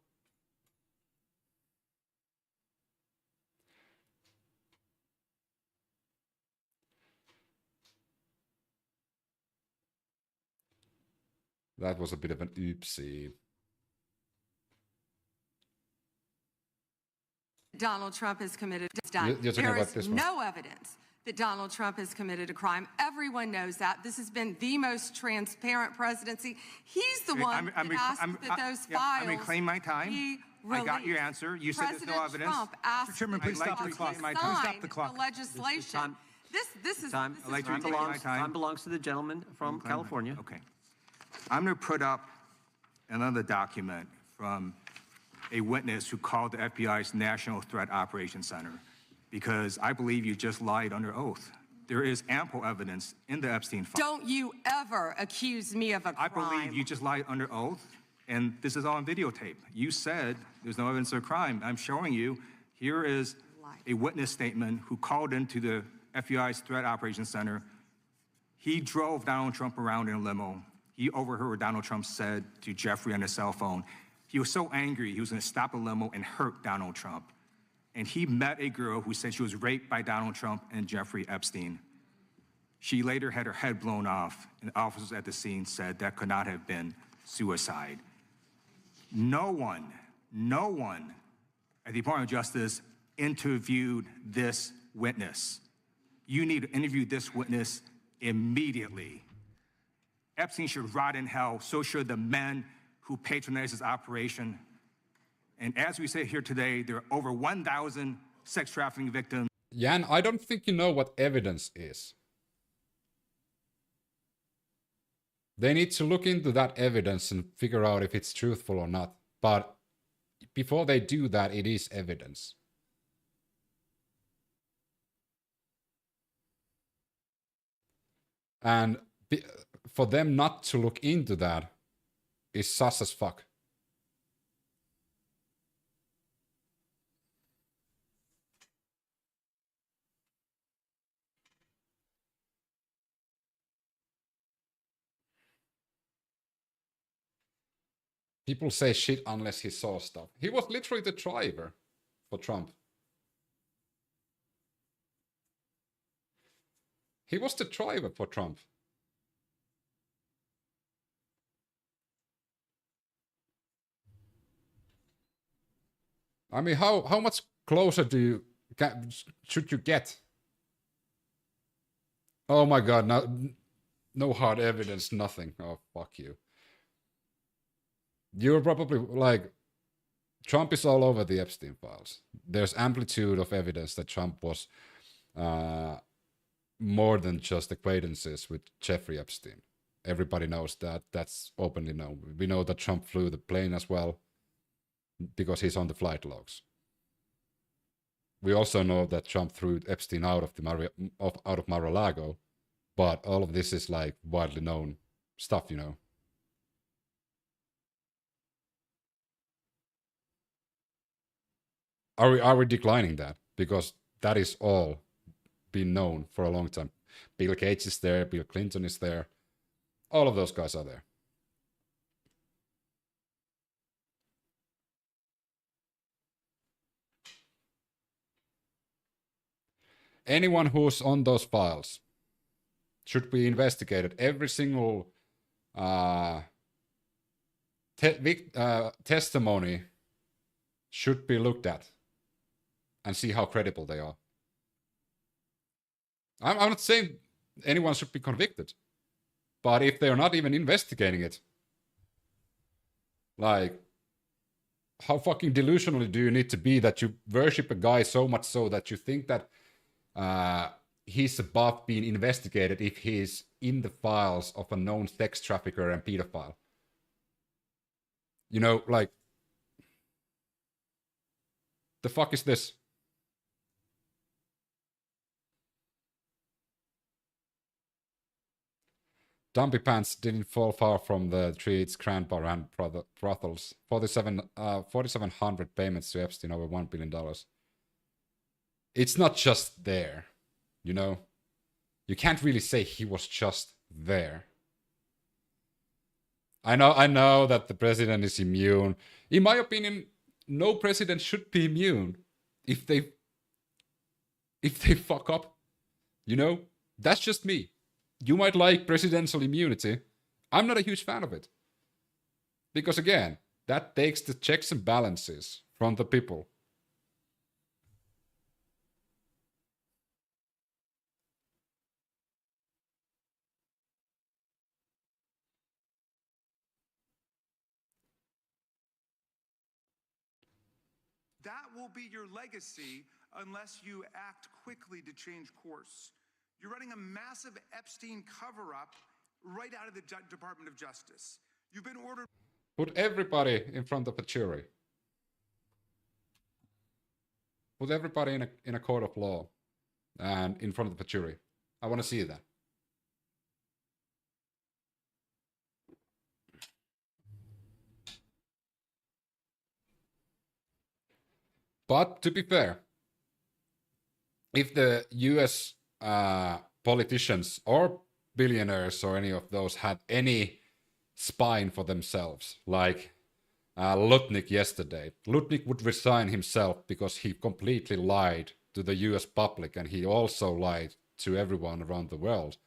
that was a bit of an oopsie. Donald Trump has committed. You're talking There about is this one. no evidence that Donald Trump has committed a crime. Everyone knows that. This has been the most transparent presidency. He's the one that asked that those files. I'm reclaiming my time. I got your answer. You said there's no evidence. Trump asked Mr. Chairman, please stop the clock. my Please time. stop the clock. The legislation. This is I'd like to reclaim my time. Time belongs to the gentleman from California. Okay. I'm going to put up another document from a witness who called the FBI's National Threat Operations Center because I believe you just lied under oath. There is ample evidence in the Epstein file. Don't you ever accuse me of a crime. I believe you just lied under oath, and this is all on videotape. You said there's no evidence of a crime. I'm showing you. Here is a witness statement who called into the FBI's Threat Operations Center. He drove Donald Trump around in a limo. He overheard what Donald Trump said to Jeffrey on his cell phone. He was so angry, he was going to stop a limo and hurt Donald Trump. And he met a girl who said she was raped by Donald Trump and Jeffrey Epstein. She later had her head blown off, and officers at the scene said that could not have been suicide. No one at the Department of Justice interviewed this witness. You need to interview this witness immediately. Epstein should rot in hell, so should the men who patronized his operation. And as we say here today, there are over 1,000 sex trafficking victims. Jan, I don't think you know what evidence is. They need to look into that evidence and figure out if it's truthful or not. But before they do that, it is evidence. And for them not to look into that is sus as fuck. People say shit unless he saw stuff. He was literally the driver for Trump. He was the driver for Trump. I mean, how much closer should you get? Oh my god, no hard evidence, nothing. Oh, fuck you. You're probably like Trump is all over the Epstein files. There's amplitude of evidence that Trump was more than just acquaintances with Jeffrey Epstein. Everybody knows that. That's openly known. We know that Trump flew the plane as well because he's on the flight logs. We also know that Trump threw Epstein out of Mar-a-Lago, but all of this is like widely known stuff, you know. Are we declining that? Because that is all been known for a long time. Bill Gates is there, Bill Clinton is there. All of those guys are there. Anyone who's on those files should be investigated. Every single testimony should be looked at and see how credible they are. I'm not saying anyone should be convicted, but if they're not even investigating it, like, how fucking delusionally do you need to be that you worship a guy so much so that you think that he's above being investigated if he's in the files of a known sex trafficker and pedophile? You know, like, the fuck is this? Dumpy Pants didn't fall far from the treats, Grand Bar and brothels. 4,700 payments to Epstein over $1 billion. It's not just there, you know? You can't really say he was just there. I know that the president is immune. In my opinion, no president should be immune if they fuck up. You know? That's just me. You might like presidential immunity. I'm not a huge fan of it. Because again, that takes the checks and balances from the people. That will be your legacy unless you act quickly to change course. You're running a massive Epstein cover-up right out of the Department of Justice. You've been ordered... Put everybody in front of a jury. Put everybody in a court of law and in front of a jury. I want to see that. But to be fair, if the US politicians or billionaires or any of those had any spine for themselves, like Lutnick yesterday, Lutnick would resign himself because he completely lied to the US public, and he also lied to everyone around the world,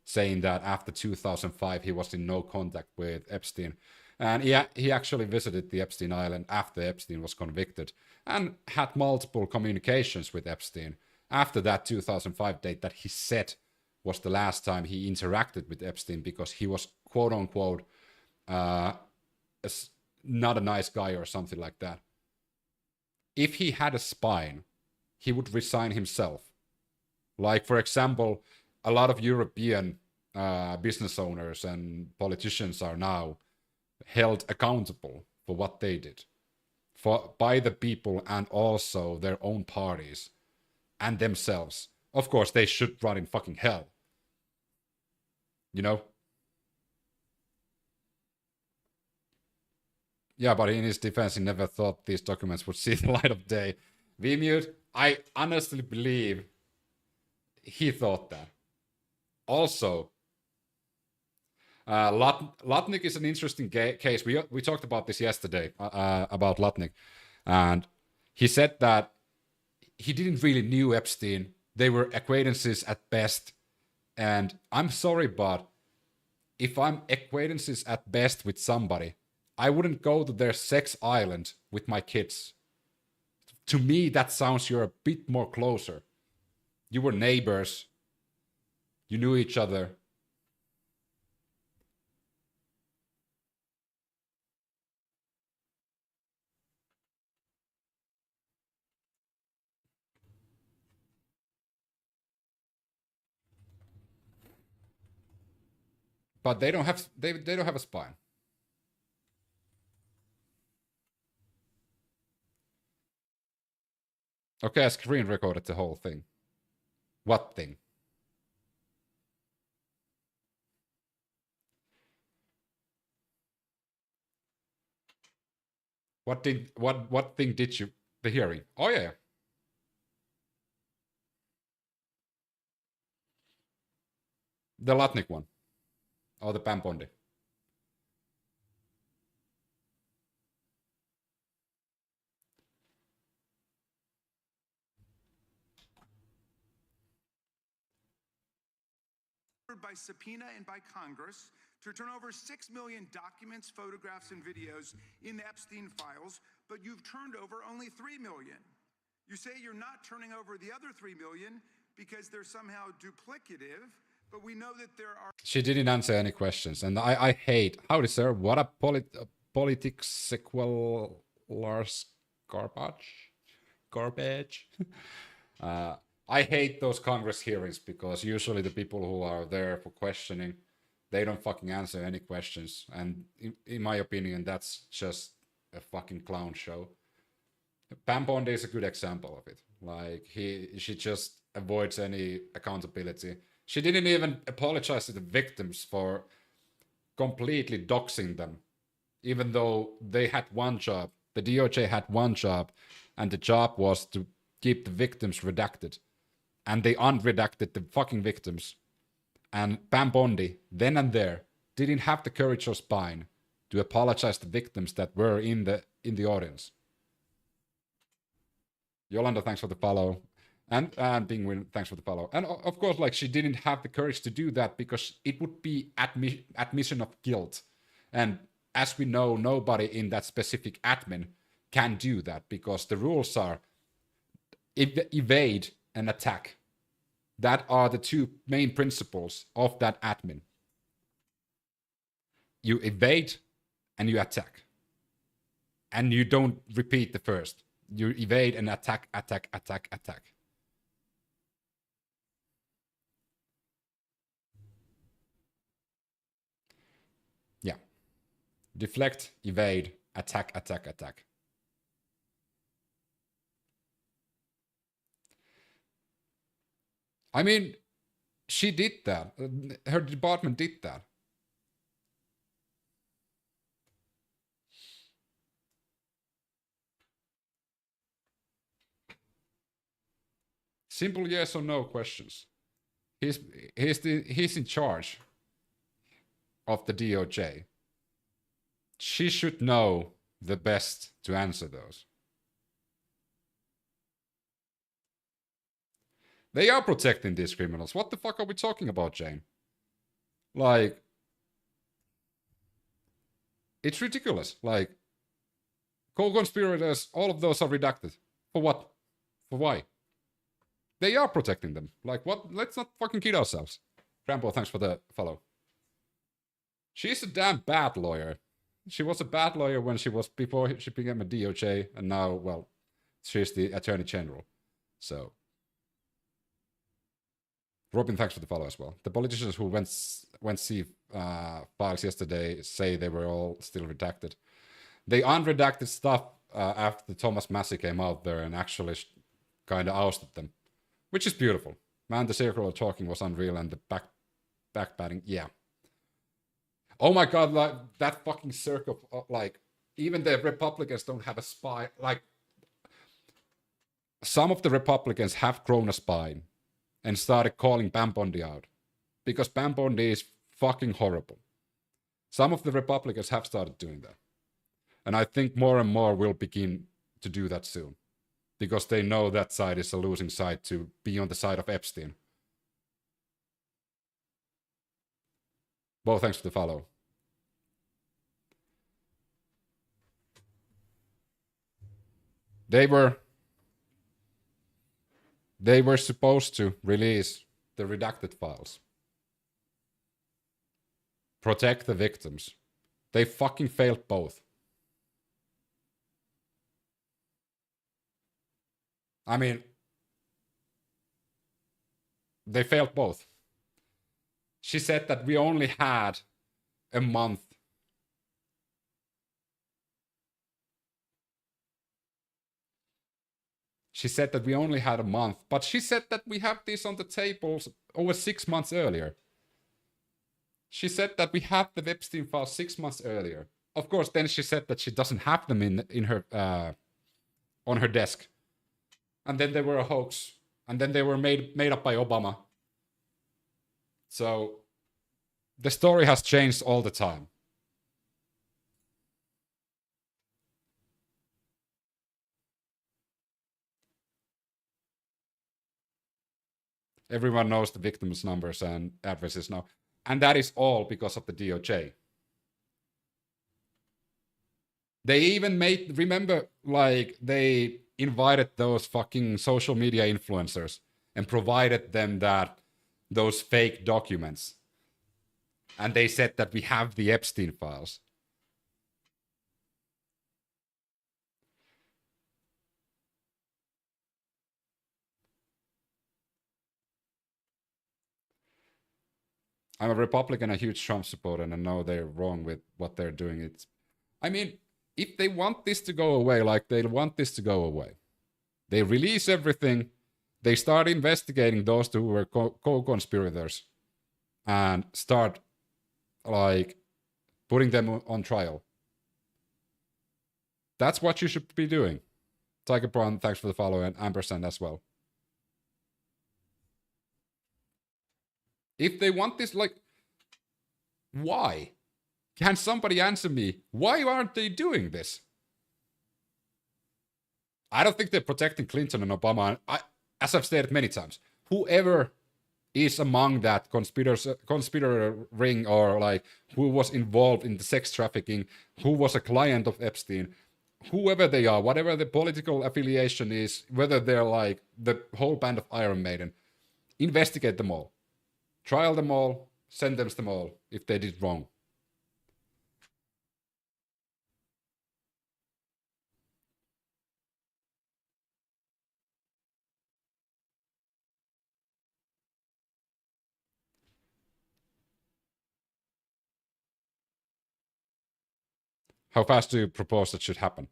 saying that after 2005 he was in no contact with Epstein. And he actually visited the Epstein Island after Epstein was convicted and had multiple communications with Epstein after that 2005 date that he said was the last time he interacted with Epstein, because he was quote-unquote not a nice guy or something like that. If he had a spine, he would resign himself. Like, for example, a lot of European business owners and politicians are now held accountable for what they did by the people and also their own parties and themselves. Of course, they should rot in fucking hell. You know? Yeah, but in his defense, he never thought these documents would see the light of day. VMute, I honestly believe he thought that. Also, Lutnick is an interesting case. We talked about this yesterday, about Lutnick. And he said that he didn't really knew Epstein. They were acquaintances at best. And I'm sorry, but if I'm acquaintances at best with somebody, I wouldn't go to their sex island with my kids. To me, that sounds you're a bit more closer. You were neighbors. You knew each other. But they don't have they don't have a spine. Okay, I screen recorded the whole thing. What thing? What thing did you the hearing? Oh yeah. The Latnik one. Or the Pam Bondi. By subpoena and by Congress to turn over 6 million documents, photographs, and videos in the Epstein files, but you've turned over only 3 million. You say you're not turning over the other 3 million because they're somehow duplicative, but we know that there are... She didn't answer any questions, and I hate... Howdy, sir. What a politics sequel Lars garbage? Garbage? I hate those Congress hearings because usually the people who are there for questioning, they don't fucking answer any questions. And in my opinion, that's just a fucking clown show. Pam Bondi is a good example of it. Like, she just avoids any accountability. She didn't even apologize to the victims for completely doxing them, even though they had one job. The DOJ had one job, and the job was to keep the victims redacted. And they unredacted the fucking victims. And Pam Bondi, then and there, didn't have the courage or spine to apologize to victims that were in the audience. Yolanda, thanks for the follow. And Penguin, thanks for the follow. And of course, like, she didn't have the courage to do that because it would be admission of guilt. And as we know, nobody in that specific admin can do that because the rules are evade and attack. That are the two main principles of that admin. You evade and you attack. And you don't repeat the first. You evade and attack, attack, attack, attack. Yeah. Deflect, evade, attack, attack, attack. I mean, she did that. Her department did that. Simple yes or no questions. He's in charge of the DOJ. She should know the best to answer those. They are protecting these criminals. What the fuck are we talking about, Jane? Like, it's ridiculous. Like, co-conspirators, all of those are redacted. For what? For why? They are protecting them. Like, what? Let's not fucking kid ourselves. Rambo, thanks for the follow. She's a damn bad lawyer. She was a bad lawyer when she was, before she became a DOJ, and now, well, she's the Attorney General. So... Robin, thanks for the follow as well. The politicians who went see files yesterday say they were all still redacted. They unredacted stuff after the Thomas Massey came out there and actually kind of ousted them, which is beautiful. Man, the circular talking was unreal and the backpatting, yeah. Oh my god, like that fucking circle, like even the Republicans don't have a spine. Like some of the Republicans have grown a spine and started calling Pam Bondi out. Because Pam Bondi is fucking horrible. Some of the Republicans have started doing that. And I think more and more will begin to do that soon. Because they know that side is a losing side to be on the side of Epstein. Bo, thanks for the follow. They were supposed to release the redacted files. Protect the victims. They fucking failed both. I mean, they failed both. She said that we only had a month. She said that we only had a month, but she said that we have this on the tables over 6 months earlier. She said that we have the Epstein files 6 months earlier. Of course, then she said that she doesn't have them in her on her desk, and then they were a hoax, and then they were made up by Obama. So the story has changed all the time. Everyone knows the victims' numbers and addresses now. And that is all because of the DOJ. They even made, remember, like, they invited those fucking social media influencers and provided them those fake documents. And they said that we have the Epstein files. I'm a Republican, a huge Trump supporter, and I know they're wrong with what they're doing. I mean, if they want this to go away, like they want this to go away, they release everything, they start investigating those two who were co-conspirators, and start, like, putting them on trial. That's what you should be doing. Tiger Brown, thanks for the follow, and Ampersand as well. If they want this, like, why? Can somebody answer me? Why aren't they doing this? I don't think they're protecting Clinton and Obama. As I've stated many times, whoever is among that conspirator ring, or like who was involved in the sex trafficking, who was a client of Epstein, whoever they are, whatever the political affiliation is, whether they're like the whole band of Iron Maiden, investigate them all. Trial them all, sentence them all if they did wrong. How fast do you propose that should happen?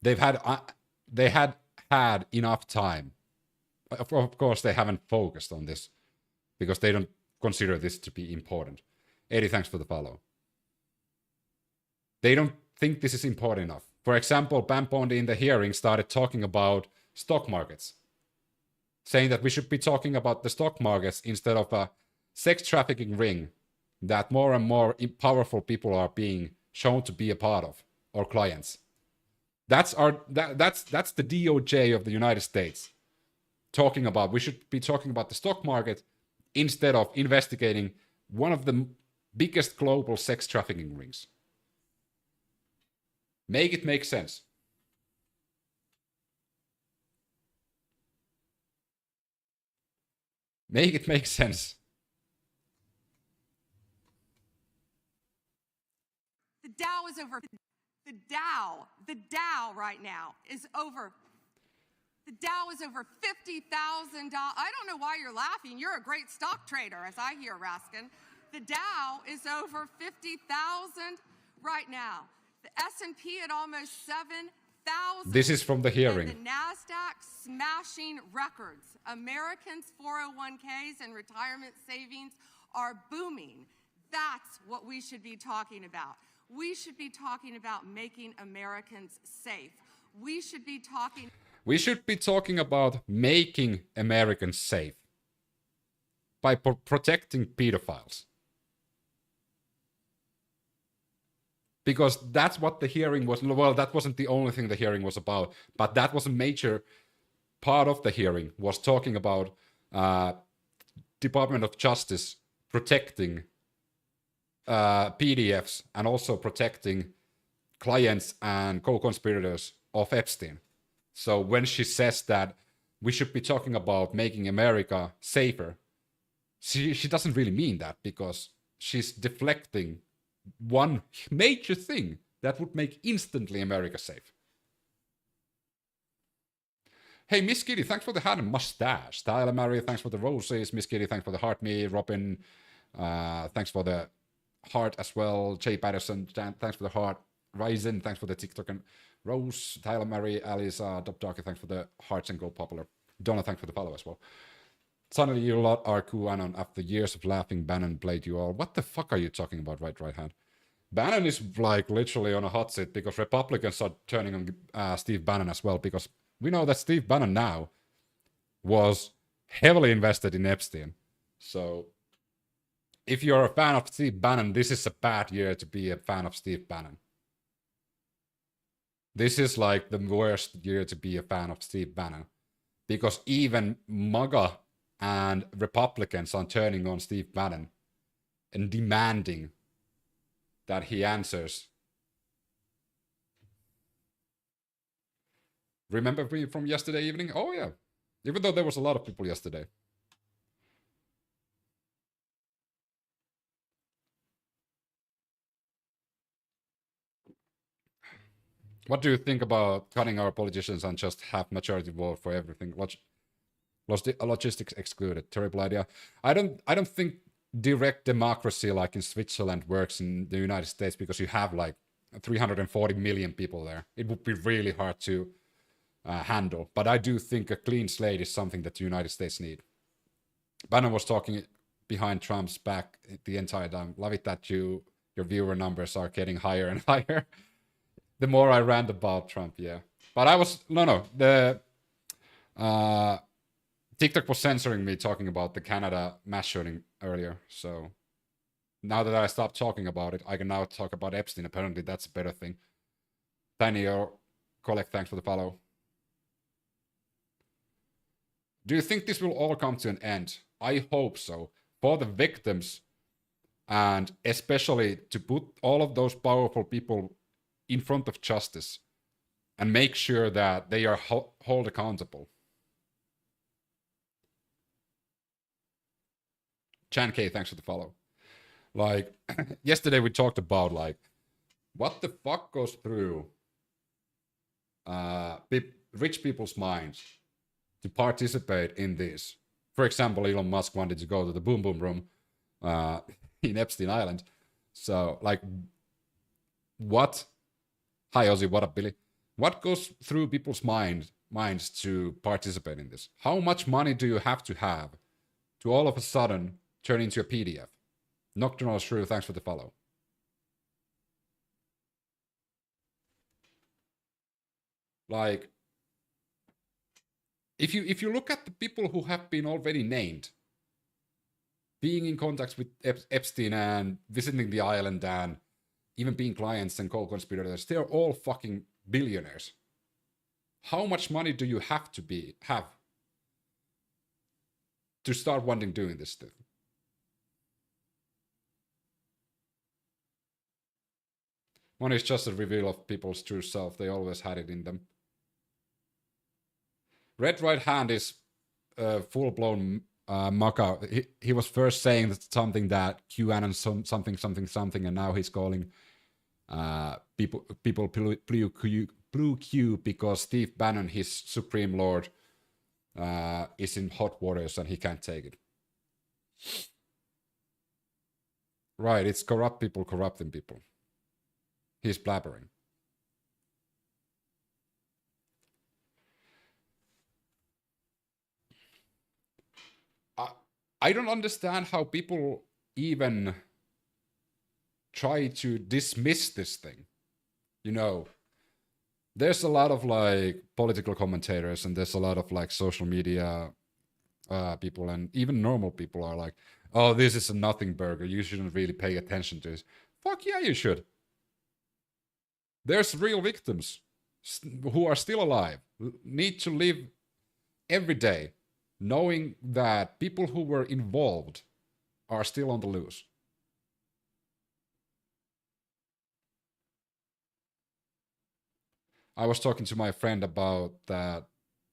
They had enough time. Of course, they haven't focused on this because they don't consider this to be important. Eddie, thanks for the follow. They don't think this is important enough. For example, Pam Bondi in the hearing started talking about stock markets, saying that we should be talking about the stock markets instead of a sex trafficking ring that more and more powerful people are being shown to be a part of, or clients. That's the DOJ of the United States talking about. We should be talking about the stock market instead of investigating one of the biggest global sex trafficking rings. Make it make sense. Make it make sense. The Dow is over. The Dow right now is over. The Dow is over $50,000. I don't know why you're laughing. You're a great stock trader, as I hear, Raskin. The Dow is over 50,000 right now. The S&P at almost 7,000. This is from the hearing. And the NASDAQ smashing records. Americans' 401ks and retirement savings are booming. That's what we should be talking about. We should be talking about making Americans safe. We should be talking about making Americans safe by protecting pedophiles. Because that's what the hearing was. Well, that wasn't the only thing the hearing was about, but that was a major part of the hearing, was talking about Department of Justice protecting PDFs and also protecting clients and co-conspirators of Epstein. So when she says that we should be talking about making America safer, she doesn't really mean that, because she's deflecting one major thing that would make instantly America safe. Hey, Miss Kitty, thanks for the hat and mustache. Tyler Mary, thanks for the roses. Miss Kitty, thanks for the heart me. Robin, Thanks for the heart as well. Jay Patterson, thanks for the heart. Ryzen, thanks for the TikTok. And Rose, Tyler, Mary, Alice, Dop Darky, thanks for the hearts and go popular. Donna, thanks for the follow as well. Suddenly you lot are QAnon after years of laughing. Bannon played you all. What the fuck are you talking about, right hand? Bannon is like literally on a hot seat because Republicans are turning on Steve Bannon as well, because we know that Steve Bannon now was heavily invested in Epstein. So if you're a fan of Steve Bannon, this is a bad year to be a fan of Steve Bannon. This is like the worst year to be a fan of Steve Bannon, because even MAGA and Republicans are turning on Steve Bannon and demanding that he answers. Remember me from yesterday evening? Oh yeah. Even though there was a lot of people yesterday. What do you think about cutting our politicians and just have majority vote for everything? Logistics excluded. Terrible idea. I don't think direct democracy like in Switzerland works in the United States, because you have like 340 million people there. It would be really hard to handle. But I do think a clean slate is something that the United States need. Bannon was talking behind Trump's back the entire time. Love it that your viewer numbers are getting higher and higher. The more I rant about Trump, yeah. But I was, the TikTok was censoring me talking about the Canada mass shooting earlier. So now that I stopped talking about it, I can now talk about Epstein. Apparently that's a better thing. Tiny or Collect, thanks for the follow. Do you think this will all come to an end? I hope so. For the victims, and especially to put all of those powerful people in front of justice and make sure that they are held accountable. Chan K, thanks for the follow. Like, yesterday we talked about, like, what the fuck goes through rich people's minds to participate in this. For example, Elon Musk wanted to go to the boom boom room in Epstein Island. So, like, what? Hi, Ozzy, what up, Billy? What goes through people's minds to participate in this? How much money do you have to all of a sudden turn into a PDF? Nocturnal Shrew, thanks for the follow. Like, if you look at the people who have been already named, being in contact with Epstein and visiting the island and even being clients and co-conspirators, they're all fucking billionaires. How much money do you have to start wanting doing this stuff? Money is just a reveal of people's true self. They always had it in them. Red Right Hand is full-blown mucka. He was first saying something that QAnon something, and now he's calling people blue Q because Steve Bannon, his supreme lord, is in hot waters and he can't take it. Right, it's corrupt people corrupting people. He's blabbering. I don't understand how people even try to dismiss this thing. You know, there's a lot of like political commentators and there's a lot of like social media people, and even normal people are like, oh, this is a nothing burger. You shouldn't really pay attention to this. Fuck yeah, you should. There's real victims who are still alive, need to live every day knowing that people who were involved are still on the loose. I was talking to my friend about that.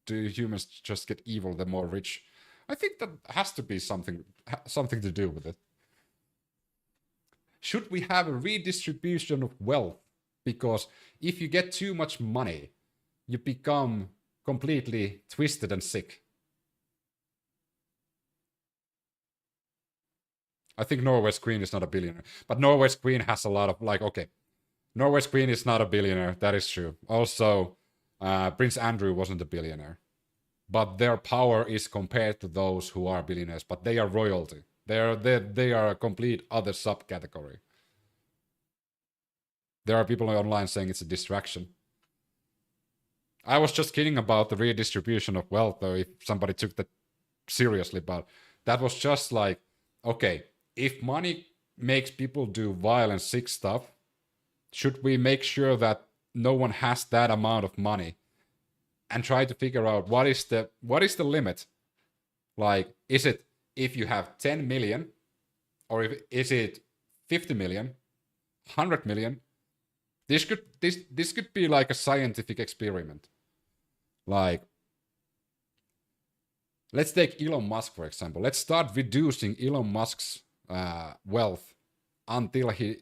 Do humans just get evil the more rich? I think that has to be something to do with it. Should we have a redistribution of wealth? Because if you get too much money, you become completely twisted and sick. I think Norway's queen is not a billionaire. But Norway's queen has a lot of, like, okay. Norway's queen is not a billionaire. That is true. Also, Prince Andrew wasn't a billionaire. But their power is compared to those who are billionaires. But they are royalty. They are a complete other subcategory. There are people online saying it's a distraction. I was just kidding about the redistribution of wealth, though, if somebody took that seriously. But that was just like, okay, if money makes people do violent, sick stuff, should we make sure that no one has that amount of money and try to figure out what is the limit? Like, is it if you have 10 million, or is it 50 million, 100 million? This could be like a scientific experiment. Like, let's take Elon Musk, for example. Let's start reducing Elon Musk's wealth until he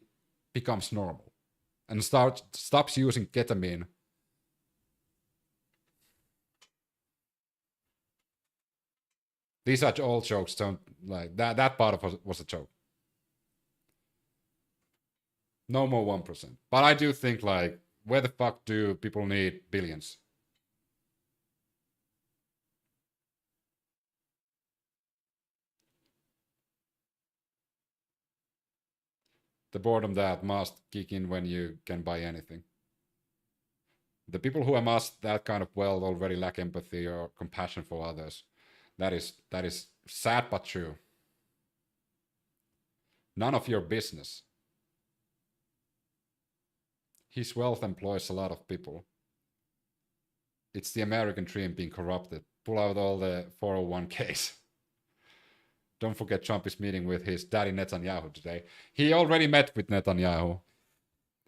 becomes normal and stops using ketamine. These are all jokes. Don't like that. That part of it was a joke. No more 1%. But I do think, like, where the fuck do people need billions? The boredom that must kick in when you can buy anything. The people who amass that kind of wealth already lack empathy or compassion for others. That is sad but true. None of your business. His wealth employs a lot of people. It's the American dream being corrupted. Pull out all the 401ks. Don't forget Trump is meeting with his daddy Netanyahu today. He already met with Netanyahu.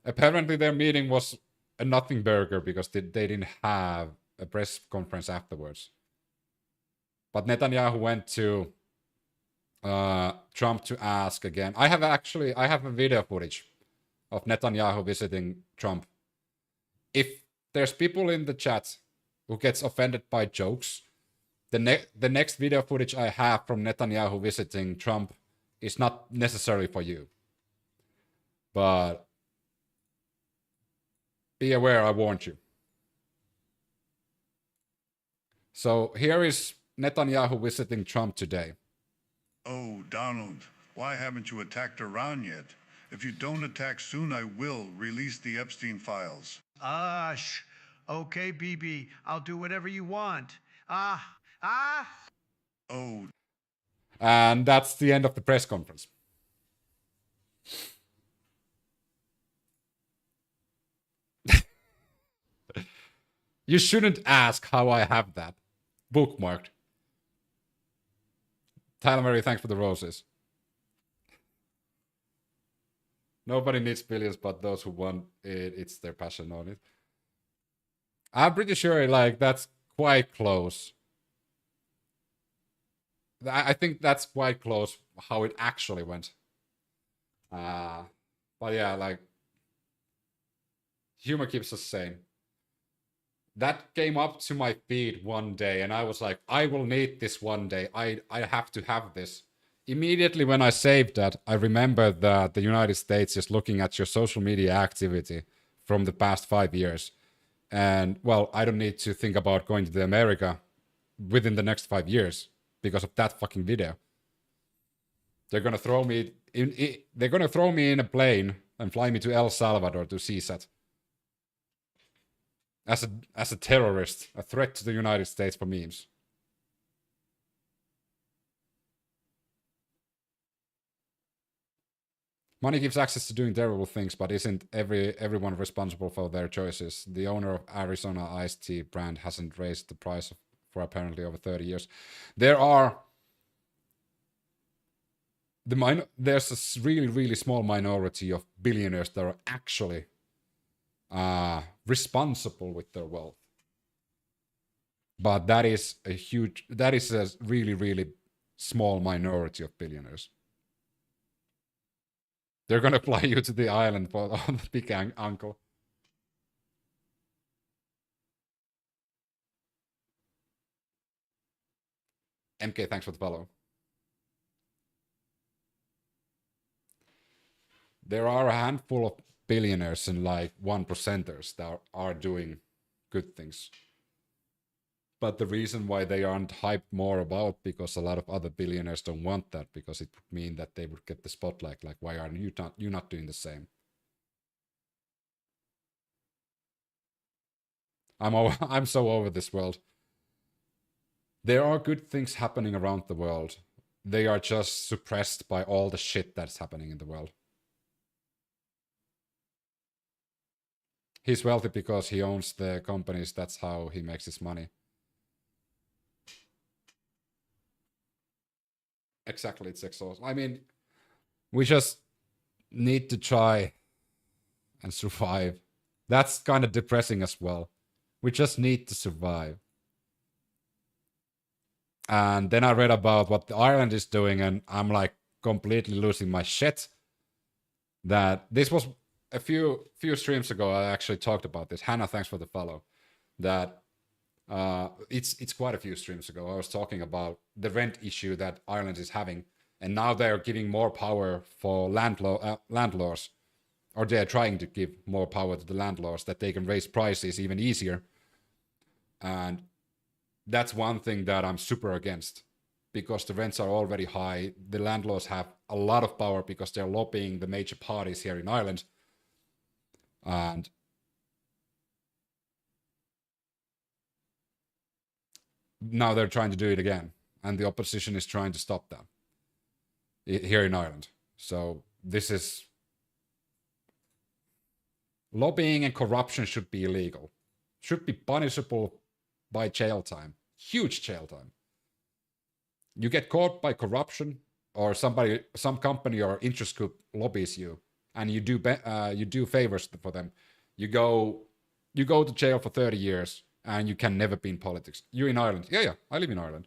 Apparently their meeting was a nothing burger because they didn't have a press conference afterwards. But Netanyahu went to Trump to ask again. I have a video footage of Netanyahu visiting Trump. If there's people in the chat who gets offended by jokes, the next video footage I have from Netanyahu visiting Trump is not necessarily for you. But be aware, I warned you. So here is Netanyahu visiting Trump today. Oh, Donald, why haven't you attacked Iran yet? If you don't attack soon, I will release the Epstein files. Okay, BB, I'll do whatever you want. Oh. And that's the end of the press conference. You shouldn't ask how I have that bookmarked. Tyler Murray, thanks for the roses. Nobody needs billions but those who want it. It's their passion on it. I'm pretty sure, like, that's quite close. I think that's quite close how it actually went. But yeah, like, humor keeps us sane. That came up to my feed one day, and I was like, I will need this one day. I have to have this. Immediately when I saved that, I remembered that the United States is looking at your social media activity from the past 5 years. And, well, I don't need to think about going to America within the next 5 years because of that fucking video. They're gonna throw me in a plane and fly me to El Salvador to CSAT. As a terrorist, a threat to the United States for memes. Money gives access to doing terrible things, but isn't everyone responsible for their choices? The owner of Arizona iced tea brand hasn't raised the price for apparently over 30 years. There's a really, really small minority of billionaires that are actually responsible with their wealth. But that is a really, really small minority of billionaires. They're gonna fly you to the island for the big uncle. MK, thanks for the follow. There are a handful of billionaires and like 1%ers that are doing good things. But the reason why they aren't hyped more about, because a lot of other billionaires don't want that, because it would mean that they would get the spotlight. Like, why are you not doing the same? I'm so over this world. There are good things happening around the world. They are just suppressed by all the shit that's happening in the world. He's wealthy because he owns the companies. That's how he makes his money. Exactly, it's exhausting. I mean, we just need to try and survive. That's kind of depressing as well. We just need to survive. And then I read about what the Ireland is doing, and I'm like completely losing my shit. That this was a few streams ago. I actually talked about this. Hannah, thanks for the follow. That it's quite a few streams ago. I was talking about the rent issue that Ireland is having, and now they're giving more power for landlords, or they're trying to give more power to the landlords, that they can raise prices even easier. And that's one thing that I'm super against, because the rents are already high. The landlords have a lot of power because they're lobbying the major parties here in Ireland. And now they're trying to do it again. And the opposition is trying to stop them here in Ireland. So this is... Lobbying and corruption should be illegal. Should be punishable by jail time. Huge jail time. You get caught by corruption, or some company or interest group lobbies you, and you do favors for them. You go to jail for 30 years, and you can never be in politics. You're in Ireland. Yeah, I live in Ireland.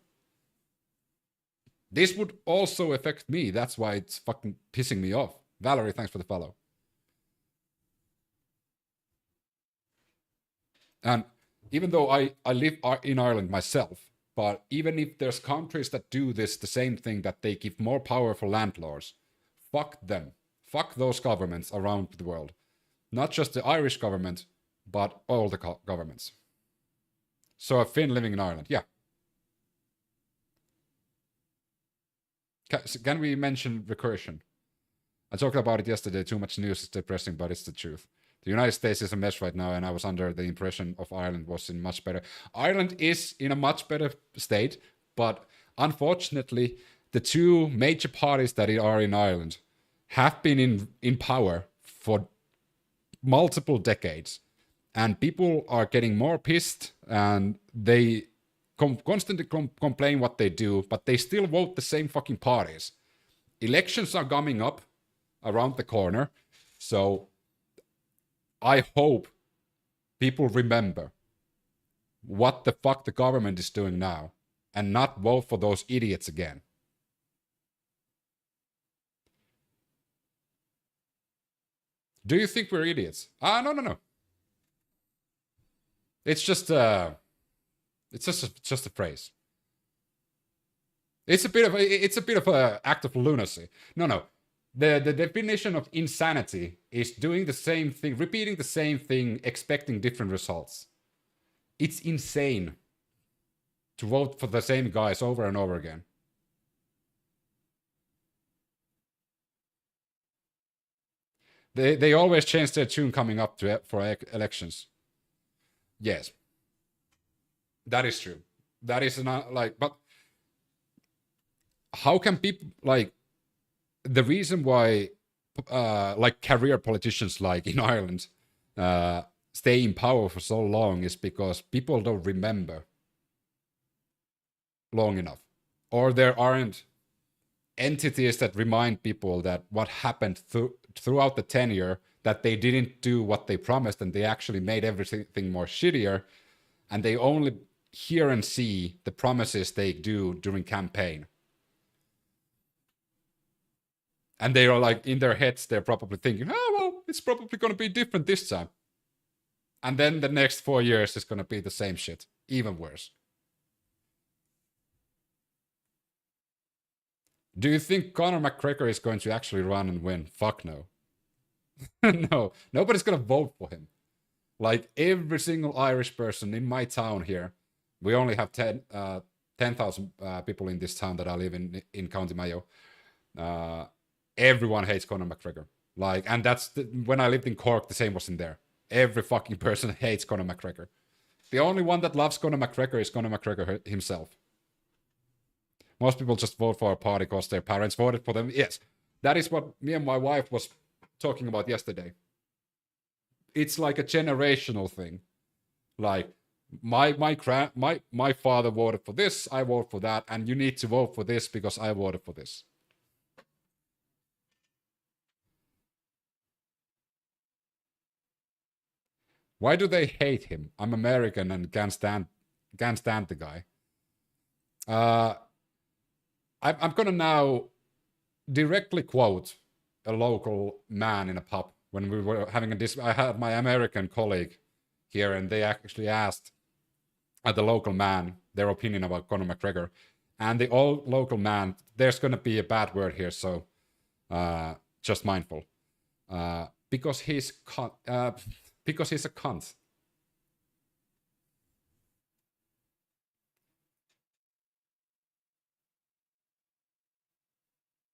This would also affect me. That's why it's fucking pissing me off. Valerie, thanks for the follow. And even though I live in Ireland myself, but even if there's countries that do this, the same thing, that they give more power for landlords, fuck them. Fuck those governments around the world. Not just the Irish government, but all the governments. So a Finn living in Ireland, yeah. Can we mention recursion? I talked about it yesterday. Too much news is depressing, but it's the truth. The United States is a mess right now, and I was under the impression of Ireland was in much better. Ireland is in a much better state, but unfortunately, the two major parties that are in Ireland have been in power for multiple decades, and people are getting more pissed, and they constantly complain what they do, but they still vote the same fucking parties. Elections are coming up around the corner, so I hope people remember what the fuck the government is doing now and not vote for those idiots again. Do you think we're idiots? No. It's just a phrase. It's a bit of an act of lunacy. No. The definition of insanity is doing the same thing, repeating the same thing, expecting different results. It's insane to vote for the same guys over and over again. They always change their tune coming up for elections. Yes. That is true. That is not like, but how can people like... The reason why, like career politicians like in Ireland, stay in power for so long is because people don't remember long enough. Or there aren't entities that remind people that what happened throughout the tenure, that they didn't do what they promised and they actually made everything more shittier, and they only hear and see the promises they do during campaign. And they are like, in their heads, they're probably thinking, oh, well, it's probably going to be different this time. And then the next 4 years is going to be the same shit. Even worse. Do you think Conor McGregor is going to actually run and win? Fuck no. No, nobody's gonna vote for him. Like every single Irish person in my town here, we only have 10,000 people in this town that I live in County Mayo. Everyone hates Conor McGregor. Like, and that's when I lived in Cork, the same was in there. Every fucking person hates Conor McGregor. The only one that loves Conor McGregor is Conor McGregor himself. Most people just vote for a party because their parents voted for them. Yes, that is what me and my wife was talking about yesterday. It's like a generational thing. Like my father voted for this, I vote for that, and you need to vote for this because I voted for this. Why do they hate him? I'm American and can't stand the guy. I'm gonna now directly quote a local man in a pub when we were having I had my American colleague here, and they actually asked the local man their opinion about Conor McGregor, and the old local man, there's gonna be a bad word here, so just mindful, because he's a cunt.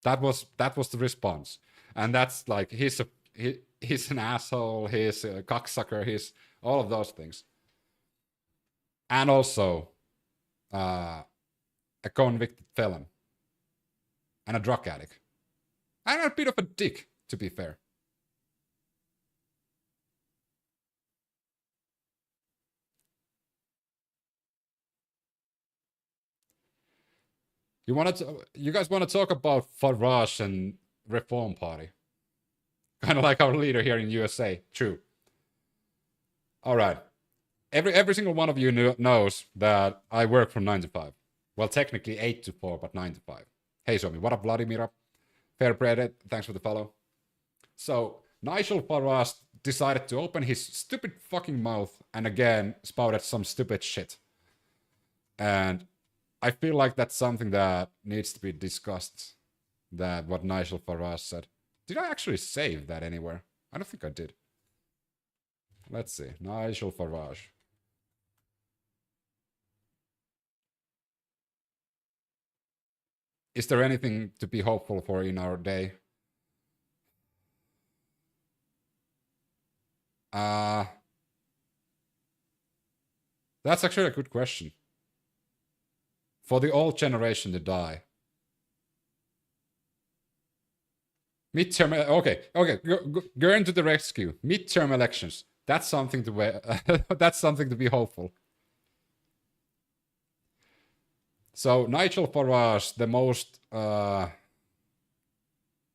That was the response, and that's like he's an asshole, he's a cocksucker, he's all of those things, and also a convicted felon and a drug addict, and a bit of a dick, to be fair. You guys want to talk about Farage and Reform Party? Kind of like our leader here in USA. True. All right. Every single one of you knows that I work from 9 to 5. Well, technically 8 to 4, but 9 to 5. Hey, Somi. What up, Vladimir? Fair breaded. Thanks for the follow. So, Nigel Farage decided to open his stupid fucking mouth and again spouted some stupid shit. And I feel like that's something that needs to be discussed. That what Nigel Farage said. Did I actually save that anywhere? I don't think I did. Let's see. Nigel Farage. Is there anything to be hopeful for in our day? That's actually a good question. For the old generation to die. Midterm, okay, go into the rescue. Midterm elections. That's something to that's something to be hopeful. So Nigel Farage, the most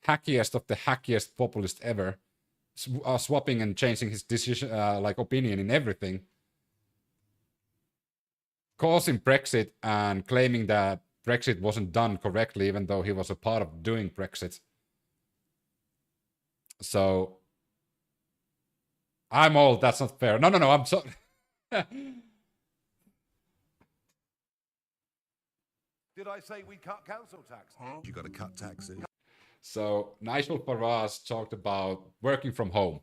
hackiest of the hackiest populist ever, swapping and changing his decision, like opinion in everything, causing Brexit and claiming that Brexit wasn't done correctly, even though he was a part of doing Brexit. So I'm old. That's not fair. No. I'm so. Did I say we cut council tax? Huh? You got to cut taxes. So Nigel Farage talked about working from home,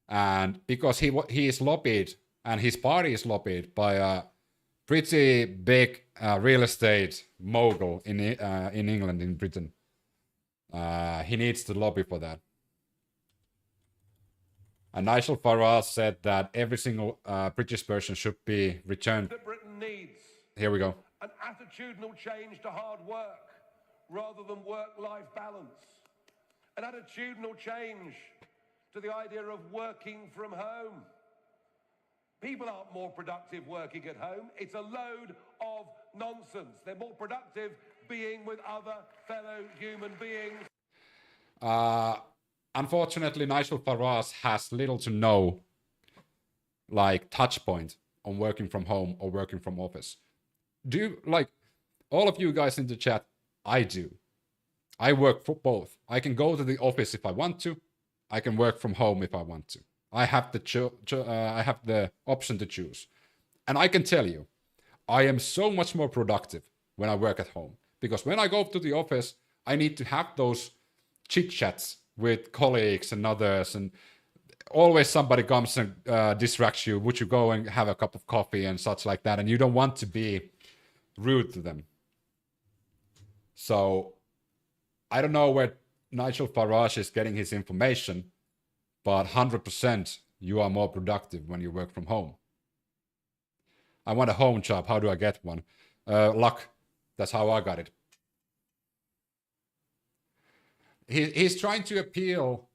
and because he is lobbied and his party is lobbied by a pretty big real estate mogul in England, in Britain, he needs to lobby for that. And Nigel Farage said that every single British person should be returned. That Britain needs. Here we go. An attitudinal change to hard work rather than work-life balance. An attitudinal change to the idea of working from home. People aren't more productive working at home. It's a load of nonsense. They're more productive being with other fellow human beings. Unfortunately, Nigel Farage has little to no like touch point on working from home or working from office. Do you, like all of you guys in the chat? I do. I work for both. I can go to the office if I want to. I can work from home if I want to. I have the option to choose. And I can tell you, I am so much more productive when I work at home. Because when I go to the office, I need to have those chit-chats with colleagues and others, and always somebody comes and distracts you. Would you go and have a cup of coffee and such like that? And you don't want to be rude to them. So I don't know where Nigel Farage is getting his information, but 100% you are more productive when you work from home. I want a home job. How do I get one? Luck. That's how I got it. He's trying to appeal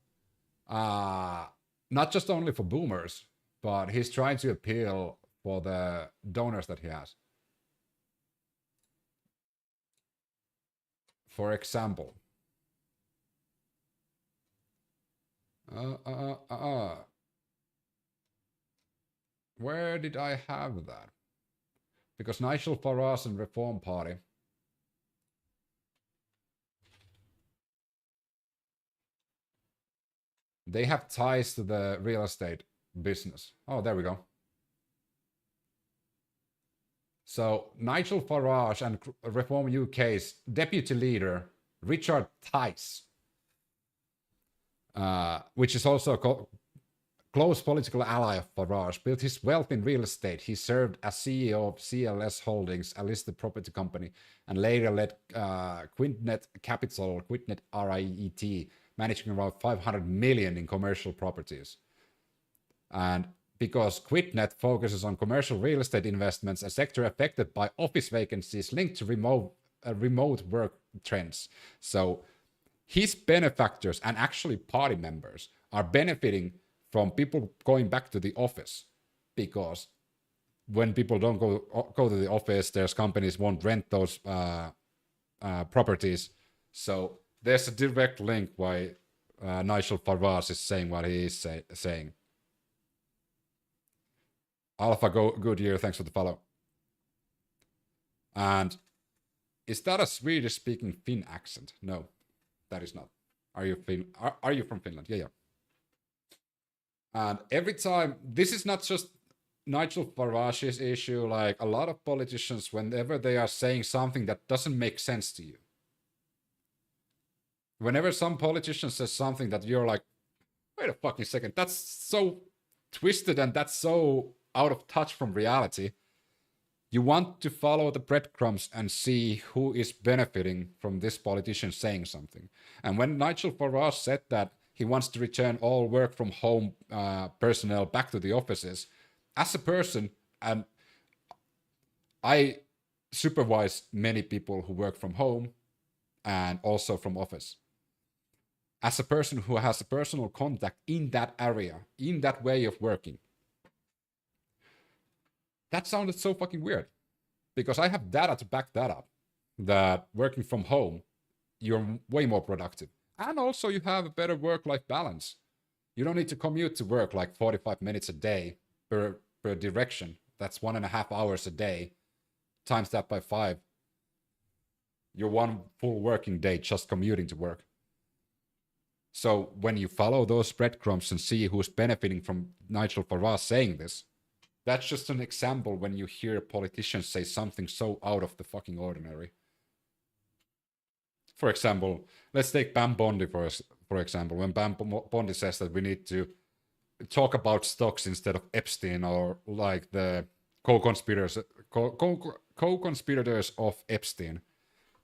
not just only for boomers, but he's trying to appeal for the donors that he has. For example, where did I have that? Because Nigel Farage and Reform Party. They have ties to the real estate business. Oh, there we go. So Nigel Farage and Reform UK's deputy leader, Richard Tice, which is also a close political ally of Farage, built his wealth in real estate. He served as CEO of CLS Holdings, a listed property company, and later led Quintnet Capital, Quintnet RIET, managing around 500 million in commercial properties. And because Quintnet focuses on commercial real estate investments, a sector affected by office vacancies linked to remote work trends. So his benefactors and actually party members are benefiting from people going back to the office, because when people don't go to the office, there's companies won't rent those properties. So there's a direct link why Nigel Farage is saying what he is saying. Alpha Goodyear, thanks for the follow. And is that a Swedish-speaking Finn accent? No, that is not. Are you from Finland? Yeah. And every time, this is not just Nigel Farage's issue. Like a lot of politicians, whenever they are saying something that doesn't make sense to you, whenever some politician says something that you're like, wait a fucking second, that's so twisted and that's so out of touch from reality, you want to follow the breadcrumbs and see who is benefiting from this politician saying something. And when Nigel Farage said that he wants to return all work from home personnel back to the offices, as a person, and I supervise many people who work from home and also from office. As a person who has a personal contact in that area, in that way of working, that sounded so fucking weird, because I have data to back that up, that working from home, you're way more productive. And also you have a better work-life balance. You don't need to commute to work like 45 minutes a day per direction. That's 1.5 hours a day. Times that by 5. You're one full working day just commuting to work. So when you follow those breadcrumbs and see who's benefiting from Nigel Farage saying this, that's just an example when you hear politicians say something so out of the fucking ordinary. For example, let's take Pam Bondi for example. When Pam Bondi says that we need to talk about stocks instead of Epstein, or like the co-conspirators of Epstein,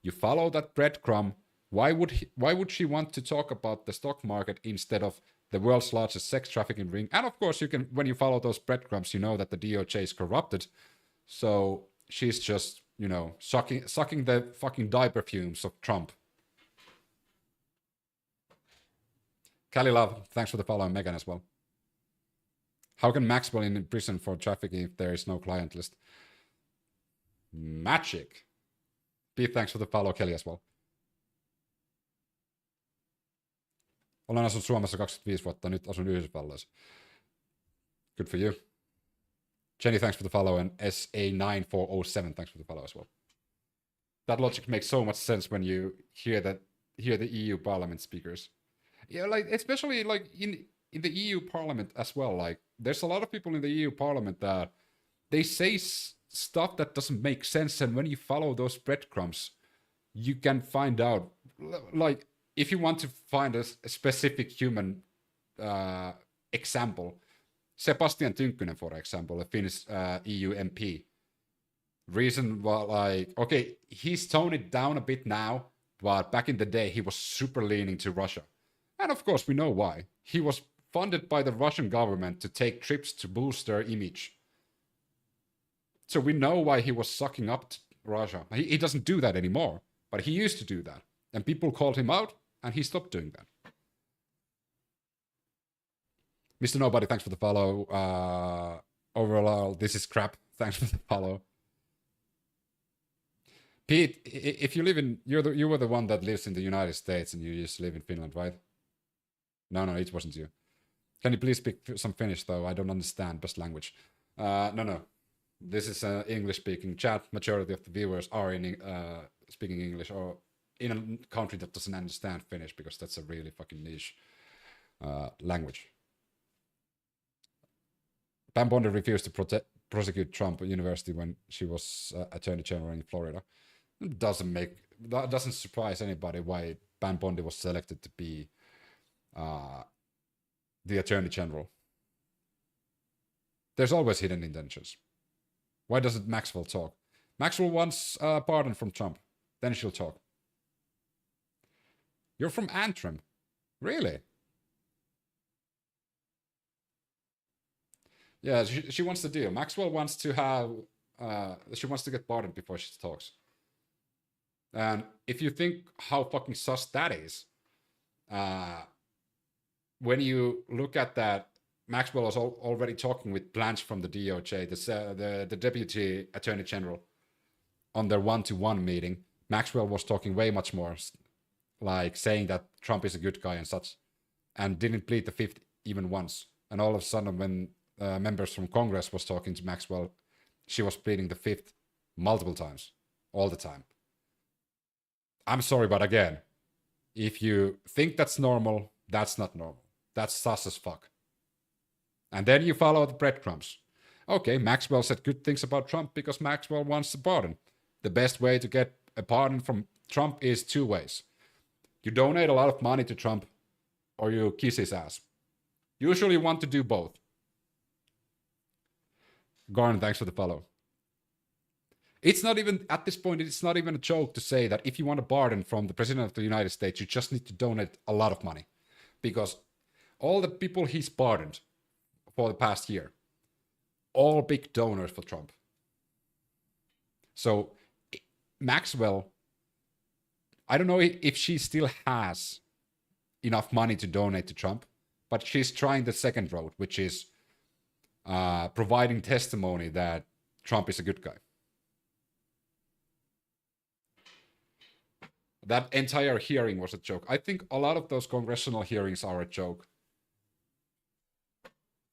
you follow that breadcrumb. Why would she want to talk about the stock market instead of the world's largest sex trafficking ring? And of course, you can, when you follow those breadcrumbs, you know that the DOJ is corrupted. So she's just, you know, sucking the fucking diaper fumes of Trump. Cali Love, thanks for the follow, and Megan as well. How can Maxwell in prison for trafficking if there is no client list? Magic. Pete, thanks for the follow, Kelly as well. Olen asunut Suomessa 25 vuotta, nyt asun Yhdysvalloissa. Good for you. Jenny, thanks for the follow, and SA9407, thanks for the follow as well. That logic makes so much sense when you hear the EU Parliament speakers. Yeah, like especially like in the EU Parliament as well. Like there's a lot of people in the EU Parliament that they say stuff that doesn't make sense, and when you follow those breadcrumbs, you can find out. Like if you want to find a specific human example, Sebastian Tynkkynen, for example, a Finnish EU MP. Reason why, like, okay, he's toned it down a bit now, but back in the day, he was super leaning to Russia. And of course, we know why. He was funded by the Russian government to take trips to boost their image. So we know why he was sucking up to Russia. He doesn't do that anymore, but he used to do that. And people called him out, and he stopped doing that. Mr. Nobody, thanks for the follow. Overall, this is crap. Thanks for the follow. Pete, if you live in, you were the one that lives in the United States and you used to live in Finland, right? No, it wasn't you. Can you please speak some Finnish, though? I don't understand best language. No. This is an English-speaking chat. Majority of the viewers are in speaking English or in a country that doesn't understand Finnish, because that's a really fucking niche language. Pam Bondi refused to prosecute Trump University when she was Attorney General in Florida. That doesn't surprise anybody why Pam Bondi was selected to be the Attorney General. There's always hidden intentions. Why doesn't Maxwell talk? Maxwell wants a pardon from Trump. Then she'll talk. You're from Antrim. Really? Yeah, she wants the deal. Maxwell wants to have... she wants to get pardoned before she talks. And if you think how fucking sus that is, when you look at that, Maxwell was already talking with Blanche from the DOJ, the Deputy Attorney General, on their one-to-one meeting. Maxwell was talking way much more, like saying that Trump is a good guy and such, and didn't plead the fifth even once. And all of a sudden, when members from Congress was talking to Maxwell, she was pleading the fifth multiple times, all the time. I'm sorry, but again, if you think that's normal, that's not normal. That's sus as fuck. And then you follow the breadcrumbs. Okay, Maxwell said good things about Trump because Maxwell wants a pardon. The best way to get a pardon from Trump is two ways. You donate a lot of money to Trump, or you kiss his ass. Usually you want to do both. Garn, thanks for the follow. It's not even, at this point, it's not even a joke to say that if you want a pardon from the President of the United States, you just need to donate a lot of money. Because all the people he's pardoned for the past year, all big donors for Trump. So Maxwell, I don't know if she still has enough money to donate to Trump, but she's trying the second road, which is providing testimony that Trump is a good guy. That entire hearing was a joke. I think a lot of those congressional hearings are a joke.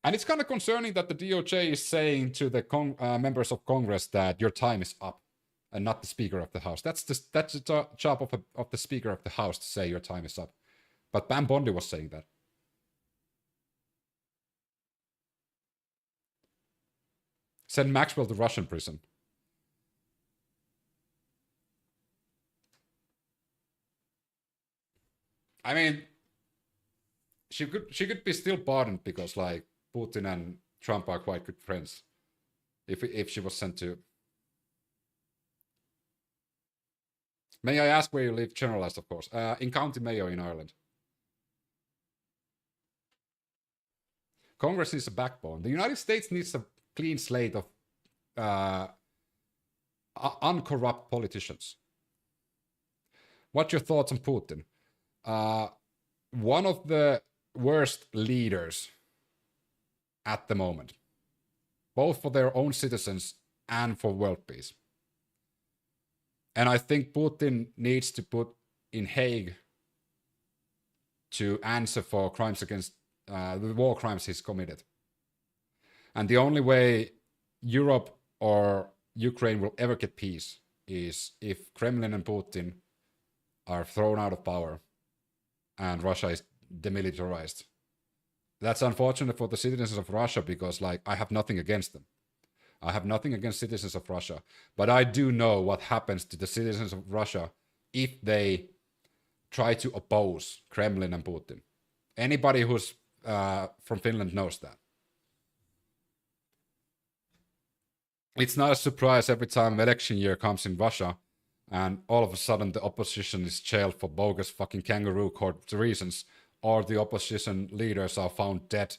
And it's kind of concerning that the DOJ is saying to the members of Congress that your time is up, and not the Speaker of the House. That's the job of the Speaker of the House to say your time is up. But Pam Bondi was saying that. Send Maxwell to Russian prison. I mean, she could be still pardoned because, like, Putin and Trump are quite good friends. If she was sent to... May I ask where you live? Generalized, of course. In County Mayo in Ireland. Congress is a backbone. The United States needs a clean slate of uncorrupt politicians. What's your thoughts on Putin? One of the worst leaders at the moment, both for their own citizens and for world peace. And I think Putin needs to put in Hague to answer for crimes against the war crimes he's committed. And the only way Europe or Ukraine will ever get peace is if Kremlin and Putin are thrown out of power and Russia is demilitarized. That's unfortunate for the citizens of Russia because, like, I have nothing against them. I have nothing against citizens of Russia. But I do know what happens to the citizens of Russia if they try to oppose Kremlin and Putin. Anybody who's from Finland knows that. It's not a surprise every time election year comes in Russia and all of a sudden the opposition is jailed for bogus fucking kangaroo court reasons, or the opposition leaders are found dead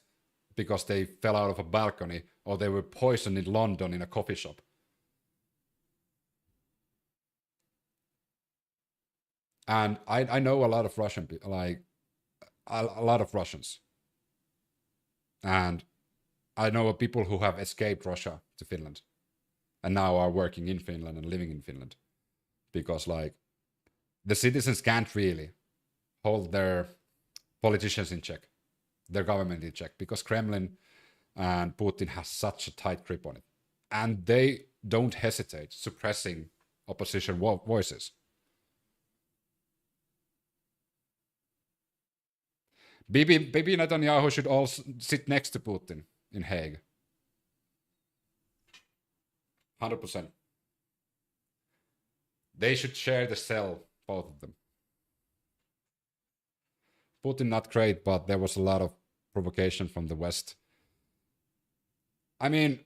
because they fell out of a balcony, or they were poisoned in London in a coffee shop. And I know a lot of Russian people, like a lot of Russians. And I know people who have escaped Russia to Finland and now are working in Finland and living in Finland. Because like the citizens can't really hold their politicians in check, their government in check, because Kremlin and Putin has such a tight grip on it. And they don't hesitate suppressing opposition voices. Bibi Netanyahu should also sit next to Putin in Hague. 100%. They should share the cell, both of them. Putin not great, but there was a lot of provocation from the West. I mean,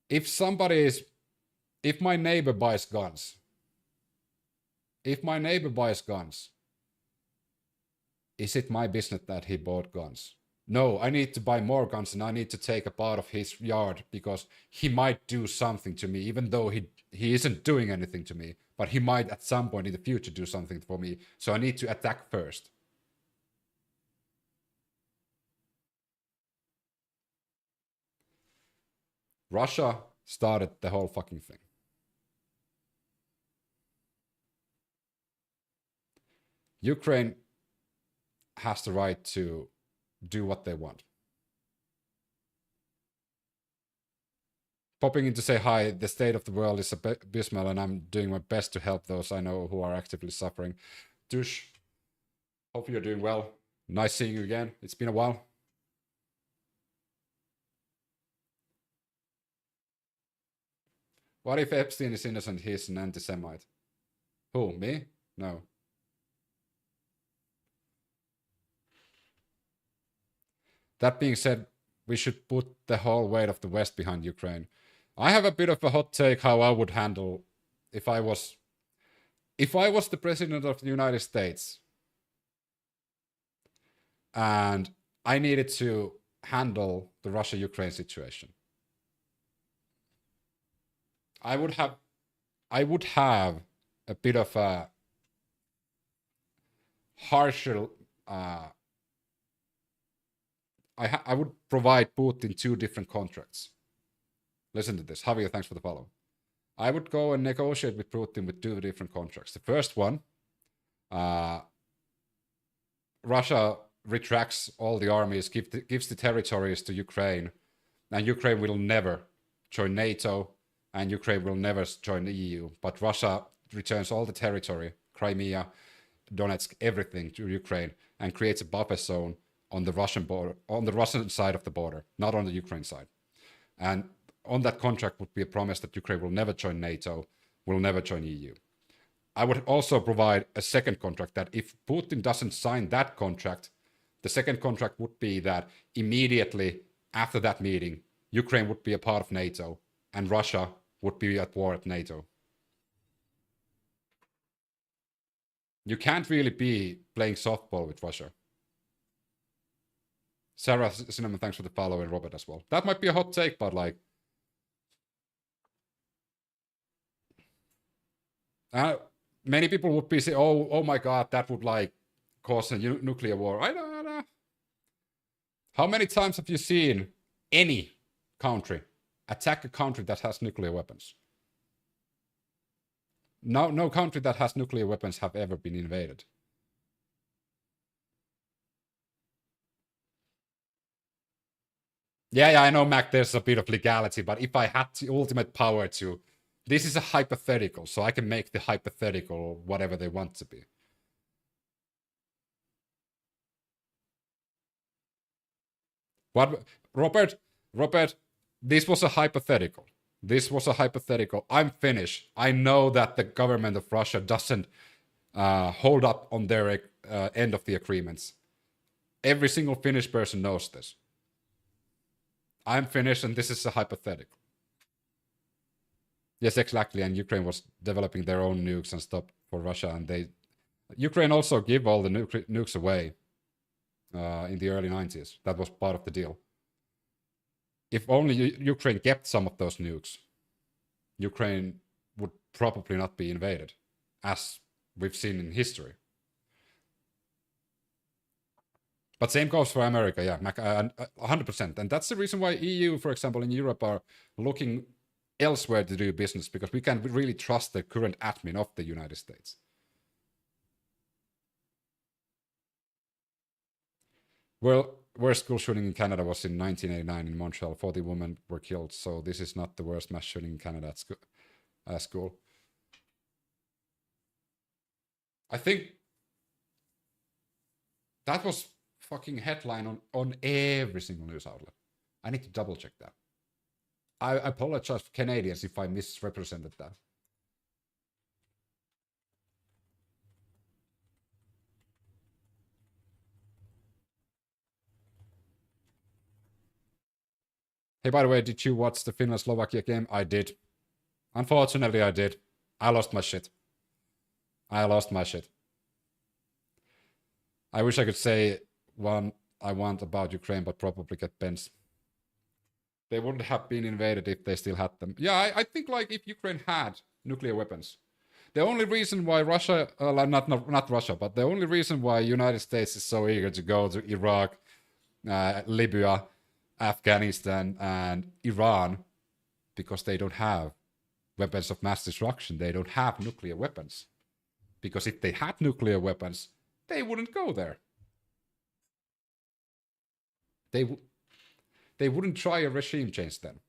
if my neighbor buys guns, is it my business that he bought guns? No, I need to buy more guns and I need to take a part of his yard because he might do something to me, even though he isn't doing anything to me, but he might at some point in the future do something for me. So I need to attack first. Russia started the whole fucking thing. Ukraine has the right to do what they want. Popping in to say hi, the state of the world is abysmal and I'm doing my best to help those I know who are actively suffering. Dush, hope you're doing well. Nice seeing you again. It's been a while. What if Epstein is innocent? He's an anti-Semite. Who, me? No. That being said, we should put the whole weight of the West behind Ukraine. I have a bit of a hot take how I would handle if I was the president of the United States and I needed to handle the Russia-Ukraine situation. I would have a bit of a harsher I would provide Putin 2 different contracts. Listen to this. Javier, thanks for the follow. I would go and negotiate with Putin with 2 different contracts. The first one, Russia retracts all the armies, gives the territories to Ukraine, and Ukraine will never join NATO, and Ukraine will never join the EU. But Russia returns all the territory, Crimea, Donetsk, everything to Ukraine, and creates a buffer zone on the Russian border, on the Russian side of the border, not on the Ukraine side. And on that contract would be a promise that Ukraine will never join NATO, will never join EU. I would also provide a second contract that if Putin doesn't sign that contract, the second contract would be that immediately after that meeting, Ukraine would be a part of NATO and Russia would be at war at NATO. You can't really be playing softball with Russia. Sarah Cinnamon, thanks for the follow, and Robert as well. That might be a hot take, but like... many people would be saying, oh my god, that would like cause a nuclear war. I don't know. How many times have you seen any country attack a country that has nuclear weapons? No country that has nuclear weapons have ever been invaded. Yeah, I know, Mac, there's a bit of legality, but if I had the ultimate power to... This is a hypothetical, so I can make the hypothetical whatever they want to be. What? Robert, this was a hypothetical. This was a hypothetical. I'm Finnish. I know that the government of Russia doesn't hold up on their end of the agreements. Every single Finnish person knows this. I'm Finnish, and this is a hypothetical. Yes, exactly. And Ukraine was developing their own nukes and stuff for Russia, and Ukraine also gave all the nukes away in the early 90s. That was part of the deal. If only Ukraine kept some of those nukes, Ukraine would probably not be invaded, as we've seen in history. But same goes for America, yeah, 100%. And that's the reason why EU, for example, in Europe are looking elsewhere to do business, because we can really trust the current admin of the United States. Well, worst school shooting in Canada was in 1989 in Montreal. 40 women were killed, so this is not the worst mass shooting in Canada at school. I think that was fucking headline on every single news outlet. I need to double check that. I apologize for Canadians if I misrepresented that. Hey, by the way, did you watch the Finland-Slovakia game? I did. Unfortunately, I did. I lost my shit. I wish I could say one I want about Ukraine, but probably get bent. They wouldn't have been invaded if they still had them. Yeah, I think like if Ukraine had nuclear weapons, the only reason why Russia, not Russia, but the only reason why United States is so eager to go to Iraq, Libya, Afghanistan, and Iran, because they don't have weapons of mass destruction. They don't have nuclear weapons. Because if they had nuclear weapons, they wouldn't go there. They wouldn't try a regime change then.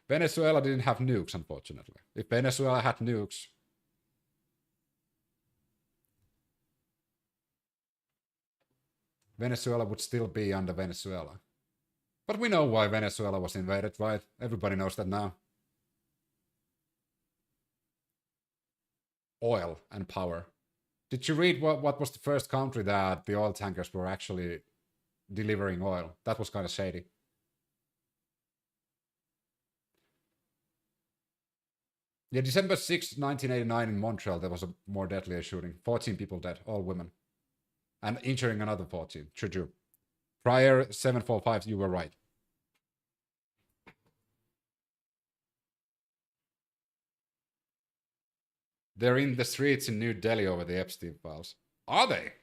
Venezuela didn't have nukes, unfortunately. If Venezuela had nukes, Venezuela would still be under Venezuela. But we know why Venezuela was invaded, right? Everybody knows that now. Oil and power. Did you read what was the first country that the oil tankers were actually delivering oil? That was kind of shady. Yeah, December 6, 1989 in Montreal, there was a more deadly shooting. 14 people dead, all women. And injuring another 14. True. Prior 745, you were right. They're in the streets in New Delhi over the Epstein files. Are they?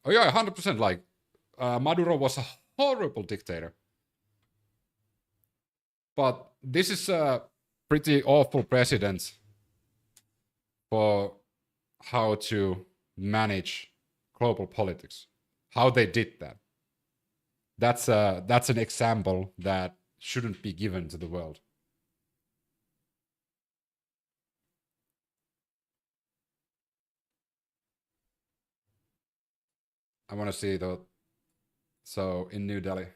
Oh yeah, 100%. Like, Maduro was a horrible dictator. But this is a pretty awful precedent for how to manage global politics. How they did that. That's an example that shouldn't be given to the world. I want to see though. So in New Delhi.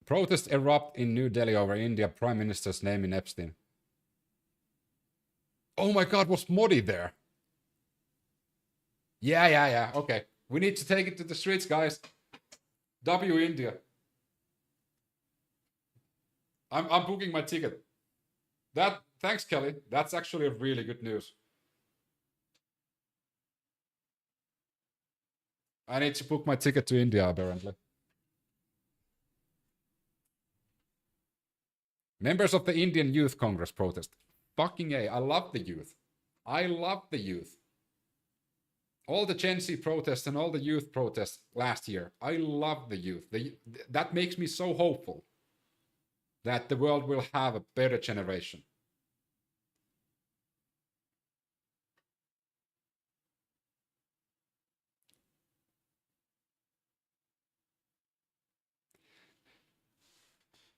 Protests erupt in New Delhi over India Prime Minister's name in Epstein. Oh my god, was Modi there? Yeah. Okay. We need to take it to the streets, guys. W India. I'm booking my ticket. Thanks, Kelly. That's actually a really good news. I need to book my ticket to India, apparently. Members of the Indian Youth Congress protest. Fucking A, I love the youth. I love the youth. All the Gen Z protests and all the youth protests last year. I love the youth. That makes me so hopeful that the world will have a better generation.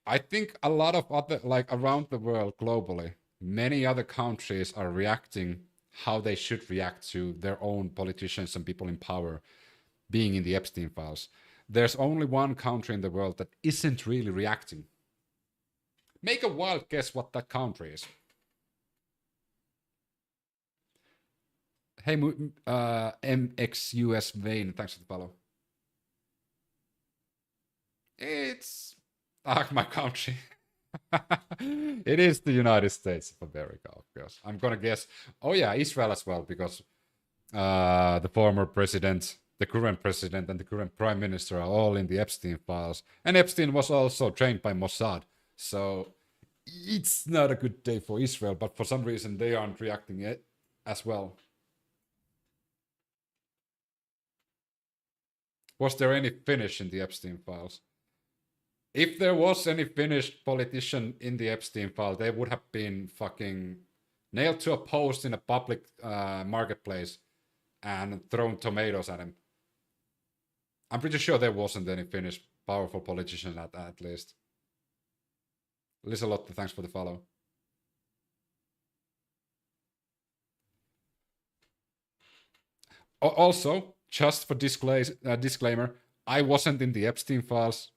I think a lot of other, like around the world globally, many other countries are reacting how they should react to their own politicians and people in power being in the Epstein files. There's only one country in the world that isn't really reacting. Make a wild guess what that country is. Hey, MXUS Vane, thanks for the follow. It's my country. It is the United States of America, of course. I'm gonna guess. Oh yeah, Israel as well, because the former president, the current president, and the current prime minister are all in the Epstein files. And Epstein was also trained by Mossad, so it's not a good day for Israel. But for some reason, they aren't reacting it as well. Was there any Finnish in the Epstein files? If there was any Finnish politician in the Epstein file, they would have been fucking nailed to a post in a public marketplace and thrown tomatoes at him. I'm pretty sure there wasn't any Finnish powerful politician at least. Liselotte, thanks for the follow. Also, just for disclaimer, I wasn't in the Epstein files.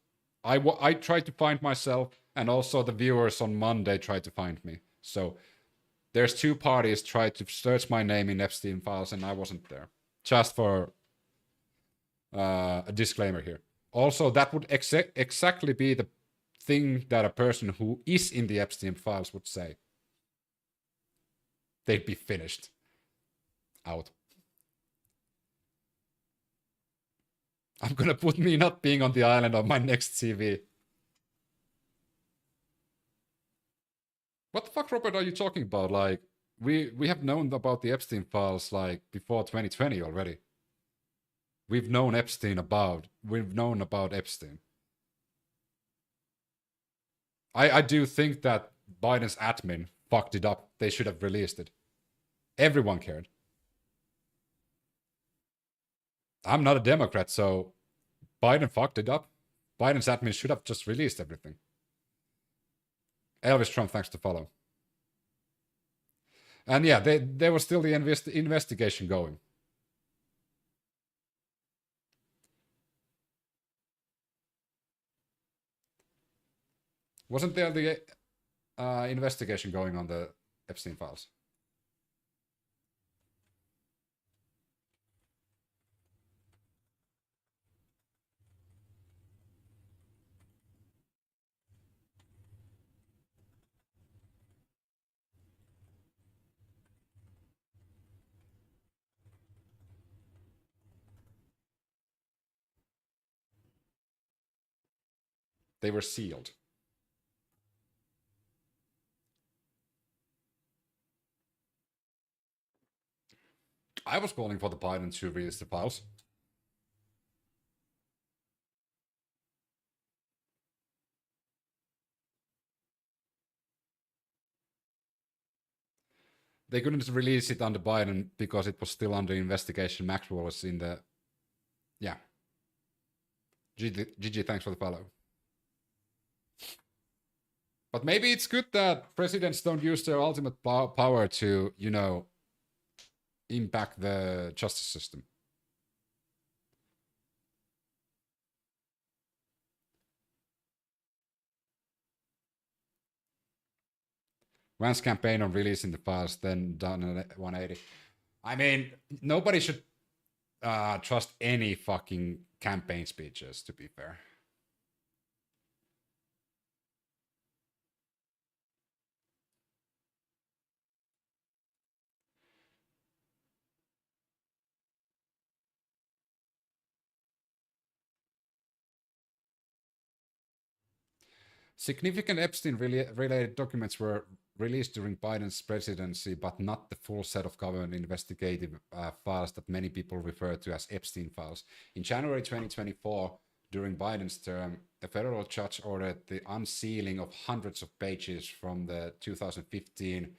I tried to find myself, and also the viewers on Monday tried to find me. So there's two parties tried to search my name in Epstein files, and I wasn't there. Just for a disclaimer here. Also, that would exactly be the thing that a person who is in the Epstein files would say. They'd be finished. Out. I'm gonna put me not being on the island on my next CV. What the fuck, Robert, are you talking about? Like, we have known about the Epstein files like before 2020 already. We've known Epstein. I do think that Biden's admin fucked it up. They should have released it. Everyone cared. I'm not a Democrat, so Biden fucked it up. Biden's admin should have just released everything. Elvis Trump, thanks to follow. And yeah, there was still the investigation going. Wasn't there the investigation going on the Epstein files? They were sealed. I was calling for the Biden to release the files. They couldn't release it under Biden because it was still under investigation. Maxwell was in the... Yeah. GG, thanks for the follow. But maybe it's good that presidents don't use their ultimate power to, you know, impact the justice system. Vance campaign on releasing the files, then done at 180. I mean, nobody should trust any fucking campaign speeches, to be fair. Significant Epstein-related documents were released during Biden's presidency, but not the full set of government investigative files that many people refer to as Epstein files. In January 2024, during Biden's term, a federal judge ordered the unsealing of hundreds of pages from the 2015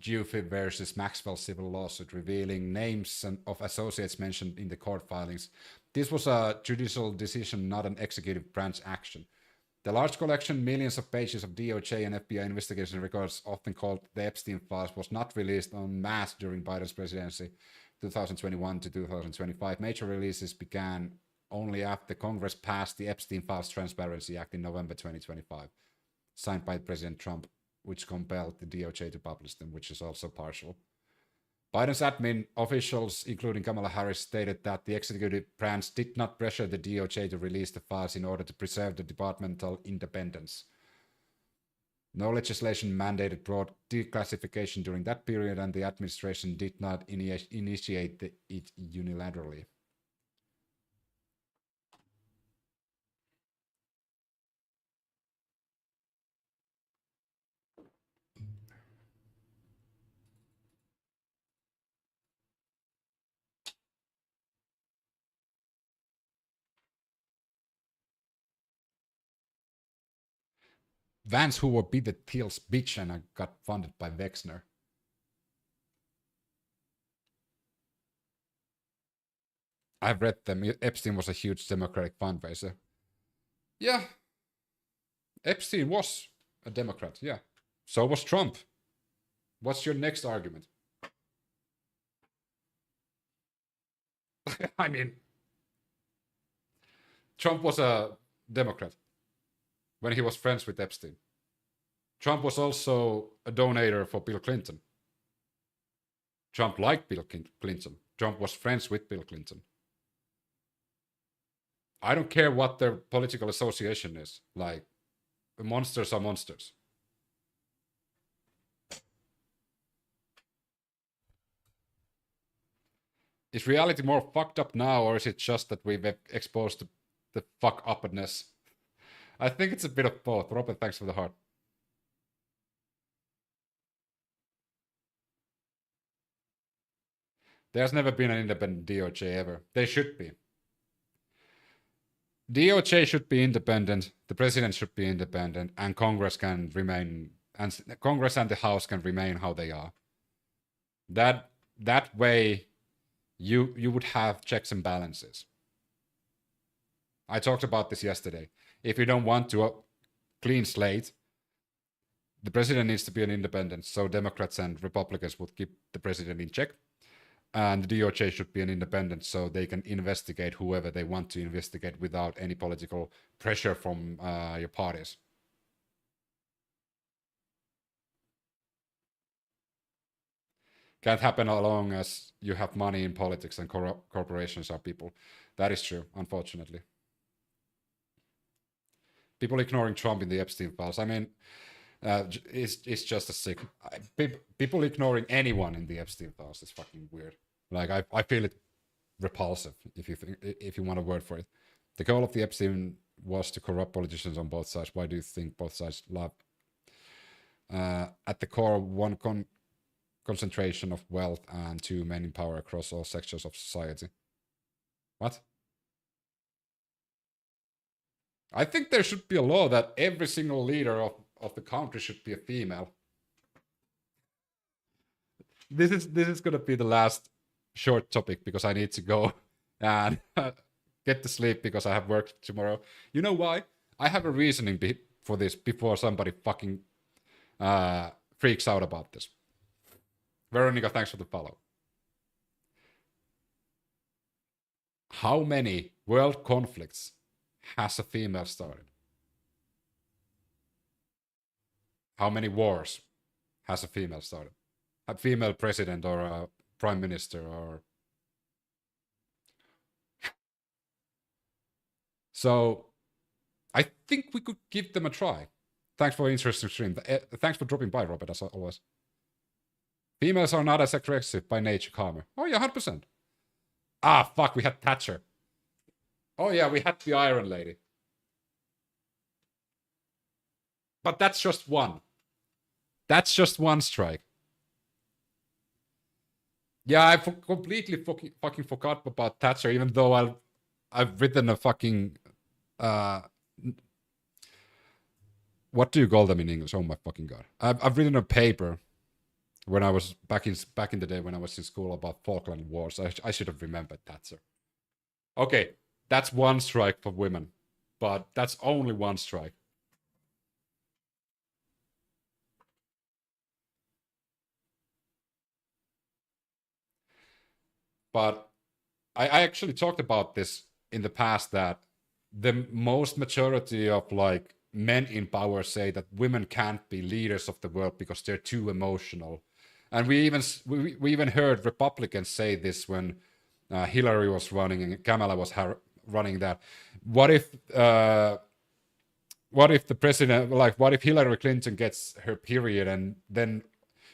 Giuffre versus Maxwell civil lawsuit, revealing names of associates mentioned in the court filings. This was a judicial decision, not an executive branch action. The large collection, millions of pages of DOJ and FBI investigation records, often called the Epstein files, was not released en masse during Biden's presidency, 2021 to 2025. Major releases began only after Congress passed the Epstein Files Transparency Act in November 2025, signed by President Trump, which compelled the DOJ to publish them, which is also partial. Biden's admin officials, including Kamala Harris, stated that the executive branch did not pressure the DOJ to release the files in order to preserve the departmental independence. No legislation mandated broad declassification during that period, and the administration did not initiate it unilaterally. Vance Hoover beat the Thiel's bitch and I got funded by Wexner. I've read them. Epstein was a huge Democratic fundraiser. Yeah. Epstein was a Democrat, yeah. So was Trump. What's your next argument? I mean, Trump was a Democrat when he was friends with Epstein. Trump was also a donator for Bill Clinton. Trump liked Bill Clinton. Trump was friends with Bill Clinton. I don't care what their political association is. Like, monsters are monsters. Is reality more fucked up now, or is it just that we've exposed the fuck upness? I think it's a bit of both. Robert, thanks for the heart. There's never been an independent DOJ ever. They should be. DOJ should be independent, the president should be independent, and Congress can remain, and Congress and the House can remain how they are. That way, you would have checks and balances. I talked about this yesterday. If you don't want to clean slate, the president needs to be an independent, so Democrats and Republicans would keep the president in check. And the DOJ should be an independent, so they can investigate whoever they want to investigate without any political pressure from your parties. Can't happen as long as you have money in politics and corporations are people. That is true, unfortunately. People ignoring Trump in the Epstein files. I mean, it's just a sick. People ignoring anyone in the Epstein files is fucking weird. Like I feel it repulsive if you want a word for it. The goal of the Epstein was to corrupt politicians on both sides. Why do you think both sides love? At the core, one concentration of wealth and two men in power across all sectors of society. What? I think there should be a law that every single leader of the country should be a female. This is gonna be the last short topic because I need to go and get to sleep because I have work tomorrow. You know why? I have a reasoning for this before somebody fucking freaks out about this. Veronica, thanks for the follow. How many world conflicts has a female started? How many wars has a female started? A female president or a prime minister or... So, I think we could give them a try. Thanks for an interesting stream. Thanks for dropping by, Robert, as always. Females are not as aggressive by nature, calmer. Oh yeah, 100%. Ah, fuck, we had Thatcher. Oh yeah, we had the Iron Lady. But that's just one. That's just one strike. Yeah, I completely fucking forgot about Thatcher, even though I've written a fucking... what do you call them in English? Oh my fucking god. I've written a paper when I was back in the day when I was in school about Falkland Wars. I should have remembered Thatcher. Okay, that's one strike for women, but that's only one strike. But I actually talked about this in the past, that the most majority of like men in power say that women can't be leaders of the world because they're too emotional. And we even heard Republicans say this when Hillary was running and Kamala was running that. What if the president, like, what if Hillary Clinton gets her period and then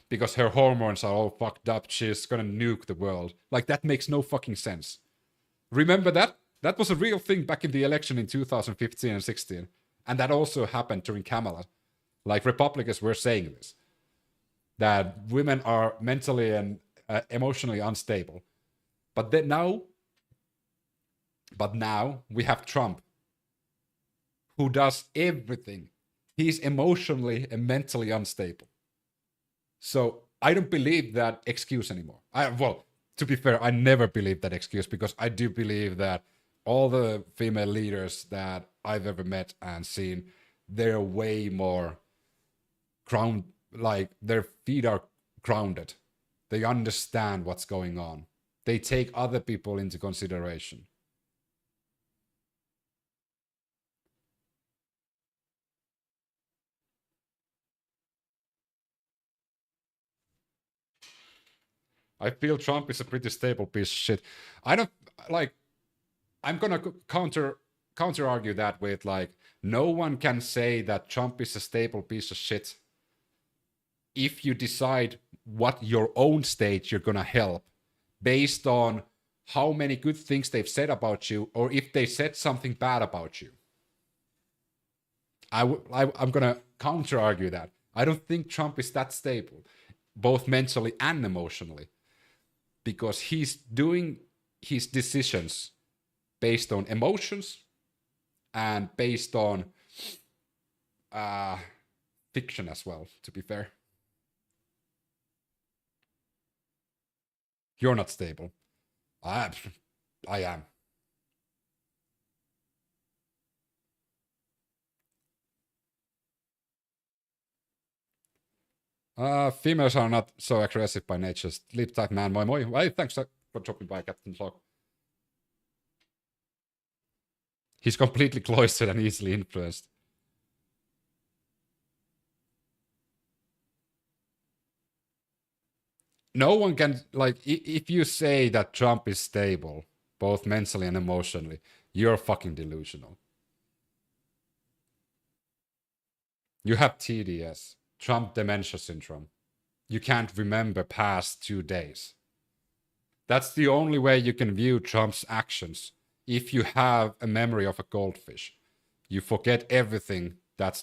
because her hormones are all fucked up, she's gonna nuke the world? Like, that makes no fucking sense. Remember that? That was a real thing back in the election in 2015 and 16. And that also happened during Kamala. Like, Republicans were saying this, that women are mentally and emotionally unstable. But now we have Trump, who does everything. He's emotionally and mentally unstable. So I don't believe that excuse anymore. Well, to be fair, I never believed that excuse, because I do believe that all the female leaders that I've ever met and seen, they're way more like their feet are grounded. They understand what's going on. They take other people into consideration. I feel Trump is a pretty stable piece of shit. I don't like. I'm gonna counter argue that with, like, no one can say that Trump is a stable piece of shit if you decide what your own state you're gonna help based on how many good things they've said about you, or if they said something bad about you. I'm gonna counter argue that. I don't think Trump is that stable, both mentally and emotionally, because he's doing his decisions based on emotions and based on fiction as well, to be fair. You're not stable. I am. Females are not so aggressive by nature. Sleep tight, man. Moi moi. Hey, thanks for dropping by, Captain Log. He's completely cloistered and easily influenced. No one can, like, if you say that Trump is stable, both mentally and emotionally, you're fucking delusional. You have TDS, Trump dementia syndrome. You can't remember past 2 days. That's the only way you can view Trump's actions. If you have a memory of a goldfish, you forget everything that's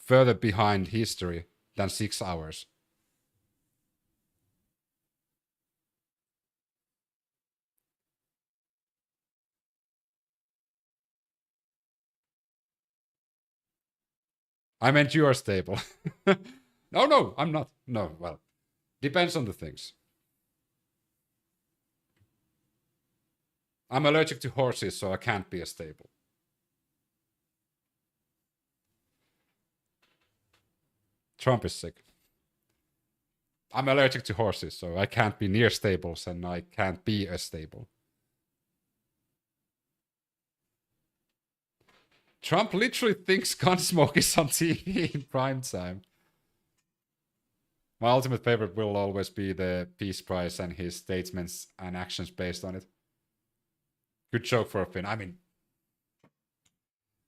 further behind history than 6 hours. I meant you are stable. No, I'm not. No, well, depends on the things. I'm allergic to horses, so I can't be a stable. Trump is sick. I'm allergic to horses, so I can't be near stables, and I can't be a stable. Trump literally thinks Gunsmoke is on TV in prime time. My ultimate favorite will always be the Peace Prize and his statements and actions based on it. Good joke for a Finn. I mean,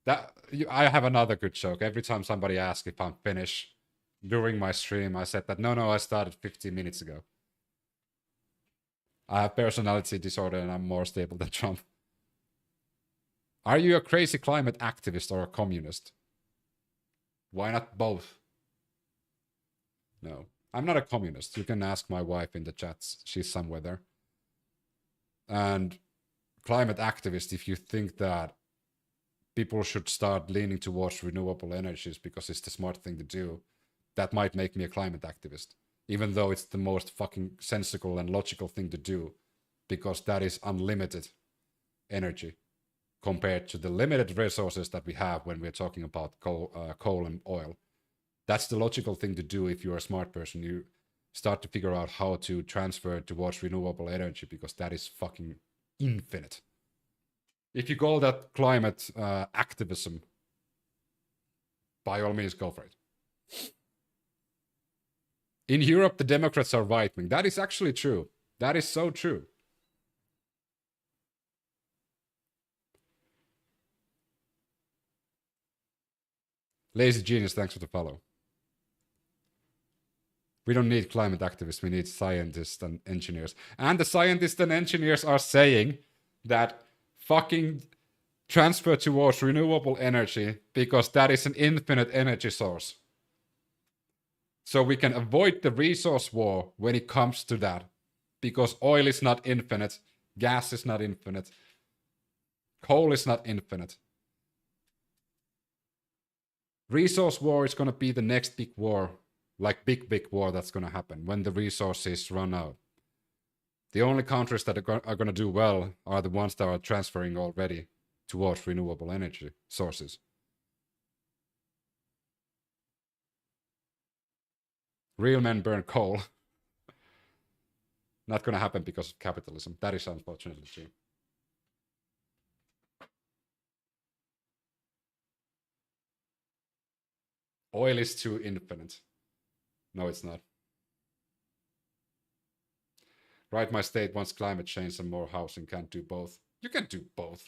I have another good joke. Every time somebody asks if I'm Finnish during my stream, I said that no, I started 15 minutes ago. I have personality disorder and I'm more stable than Trump. Are you a crazy climate activist or a communist? Why not both? No, I'm not a communist. You can ask my wife in the chats. She's somewhere there. And climate activist, if you think that people should start leaning towards renewable energies because it's the smart thing to do, that might make me a climate activist. Even though it's the most fucking sensible and logical thing to do, because that is unlimited energy compared to the limited resources that we have when we're talking about coal and oil. That's the logical thing to do if you're a smart person. You start to figure out how to transfer towards renewable energy, because that is fucking infinite. If you call that climate activism, by all means, go for it. In Europe, the Democrats are right-wing. That is actually true. That is so true. Lazy Genius, thanks for the follow. We don't need climate activists, we need scientists and engineers. And the scientists and engineers are saying that fucking transfer towards renewable energy, because that is an infinite energy source. So we can avoid the resource war when it comes to that. Because oil is not infinite, gas is not infinite, coal is not infinite. Resource war is going to be the next big war, like big war that's going to happen when the resources run out. The only countries that are going to do well are the ones that are transferring already towards renewable energy sources. Real men burn coal. Not going to happen because of capitalism. That is unfortunately true. Oil is too infinite. No, it's not. Right, my state wants climate change and more housing. Can't do both. You can do both.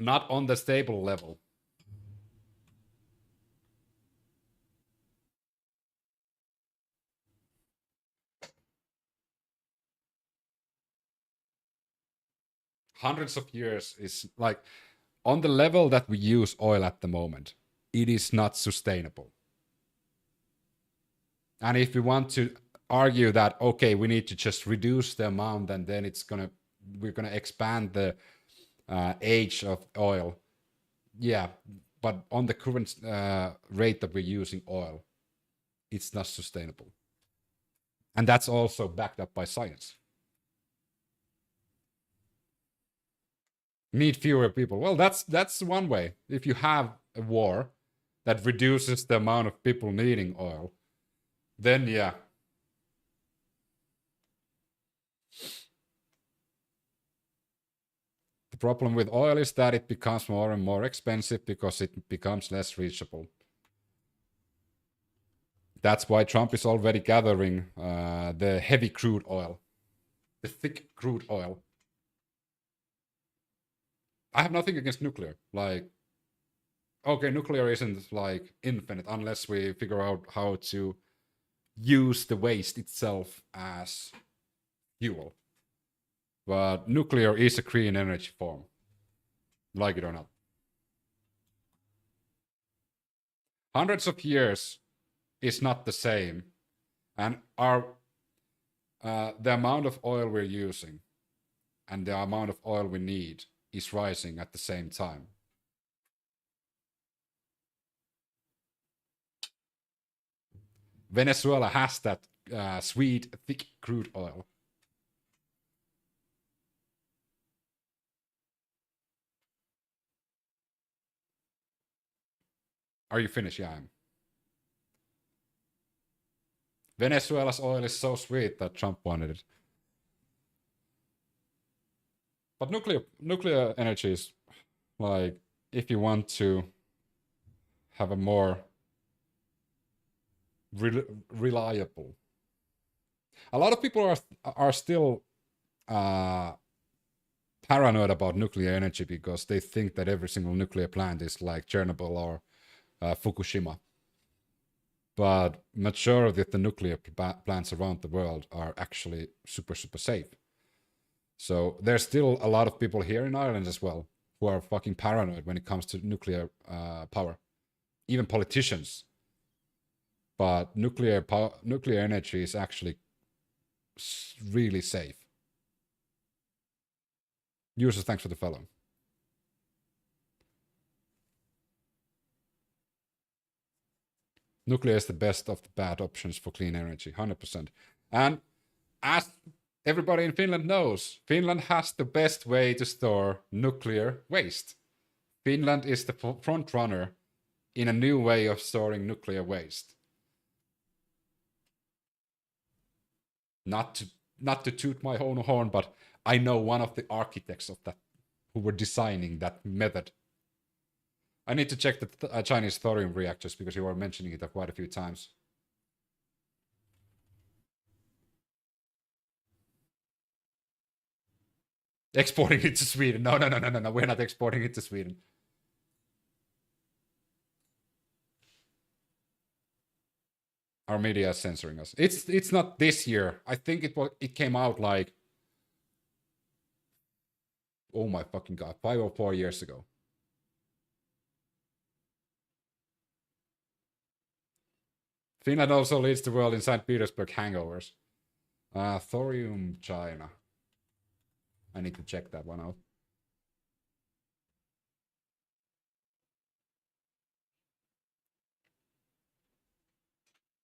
Not on the stable level. Hundreds of years is like, on the level that we use oil at the moment, it is not sustainable. And if we want to argue that, okay, we need to just reduce the amount, and then we're gonna expand the age of oil. Yeah, but on the current rate that we're using oil, it's not sustainable. And that's also backed up by science. Need fewer people. Well, that's one way. If you have a war that reduces the amount of people needing oil, then yeah. The problem with oil is that it becomes more and more expensive because it becomes less reachable. That's why Trump is already gathering the heavy crude oil, the thick crude oil. I have nothing against nuclear. Like, okay, nuclear isn't like infinite unless we figure out how to use the waste itself as fuel. But nuclear is a clean energy form, like it or not. Hundreds of years is not the same, and the amount of oil we're using and the amount of oil we need is rising at the same time. Venezuela has that sweet, thick crude oil. Are you finished? Yeah, I am. Venezuela's oil is so sweet that Trump wanted it. But nuclear energy is like, if you want to have a more reliable. A lot of people are still paranoid about nuclear energy because they think that every single nuclear plant is like Chernobyl or Fukushima. But majority of the nuclear plants around the world are actually super, super safe. So there's still a lot of people here in Ireland as well who are fucking paranoid when it comes to nuclear power. Even politicians. But nuclear energy is actually really safe. Users, thanks for the follow. Nuclear is the best of the bad options for clean energy, 100%. And as everybody in Finland knows Finland has the best way to store nuclear waste. Finland is the front runner in a new way of storing nuclear waste. Not to toot my own horn, but I know one of the architects of that who were designing that method. I need to check the Chinese thorium reactors because you were mentioning it quite a few times. Exporting it to Sweden. No. We're not exporting it to Sweden. Our media is censoring us. It's not this year. I think it came out like, oh my fucking god, 5 or 4 years ago. Finland also leads the world in St. Petersburg hangovers. Thorium, China. I need to check that one out.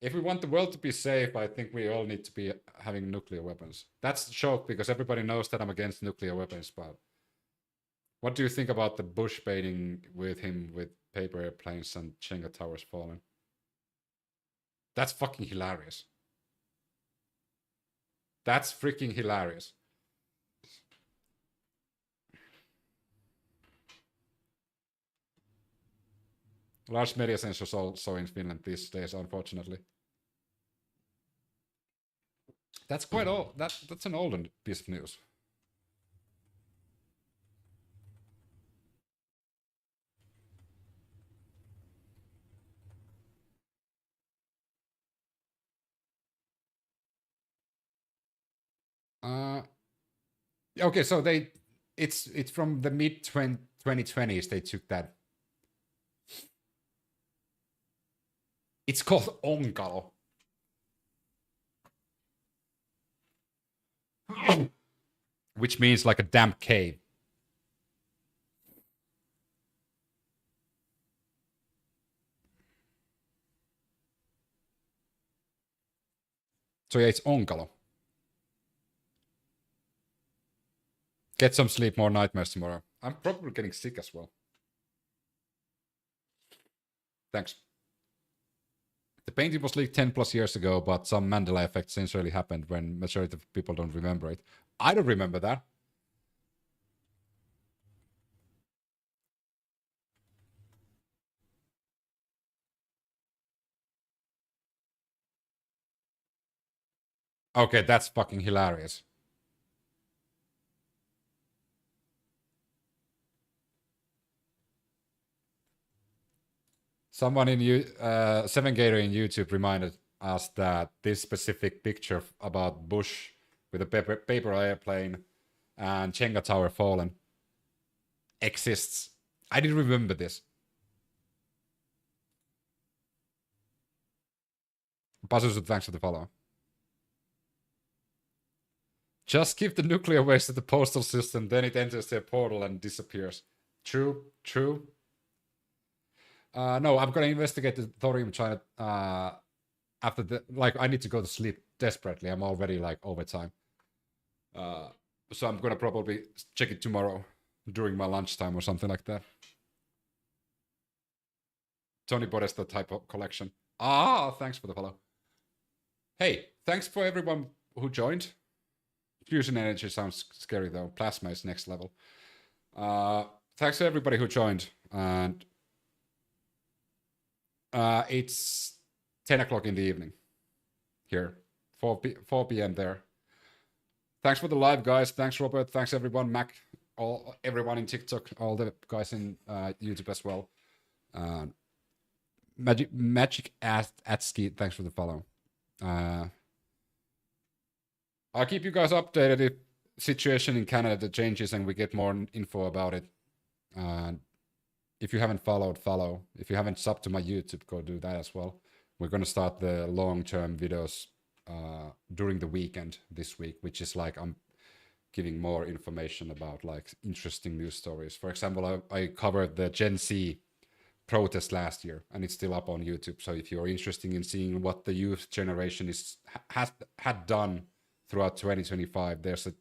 If we want the world to be safe, I think we all need to be having nuclear weapons. That's a joke because everybody knows that I'm against nuclear weapons, but what do you think about the Bush baiting with him with paper airplanes and Jenga towers falling? That's fucking hilarious. That's freaking hilarious. Large media censors also in Finland these days, unfortunately. That's quite old. That's an older piece of news. Okay, so it's from the mid 2020s they took that. It's called Onkalo. Which means like a damp cave. So yeah, it's Onkalo. Get some sleep, more nightmares tomorrow. I'm probably getting sick as well. Thanks. The painting was leaked 10 plus years ago, but some Mandela effect sincerely happened when majority of people don't remember it. I don't remember that. Okay, that's fucking hilarious. Someone in Seven Gator in YouTube reminded us that this specific picture about Bush with a paper airplane and Jenga tower fallen exists. I didn't remember this. Pazuzu, thanks for the follow. Just give the nuclear waste to the postal system, then it enters their portal and disappears. True. No, I'm gonna investigate the thorium China after the I need to go to sleep desperately. I'm already overtime. So I'm gonna probably check it tomorrow during my lunchtime or something like that. Tony Podesta type of collection. Thanks for the follow. Hey, thanks for everyone who joined. Fusion energy sounds scary though. Plasma is next level. Thanks to everybody who joined. And it's 10 o'clock in the evening here. 4 p.m. there. Thanks for the live, guys. Thanks, Robert. Thanks, everyone. Mac, everyone in TikTok, all the guys in YouTube as well. Magic Atski, thanks for the follow. I'll keep you guys updated if situation in Canada changes and we get more info about it. If you haven't followed, follow. If you haven't subbed to my YouTube, go do that as well. We're going to start the long-term videos during the weekend this week, which is I'm giving more information about interesting news stories. For example, I covered the Gen Z protest last year, and it's still up on YouTube. So if you're interested in seeing what the youth generation had done throughout 2025. There's a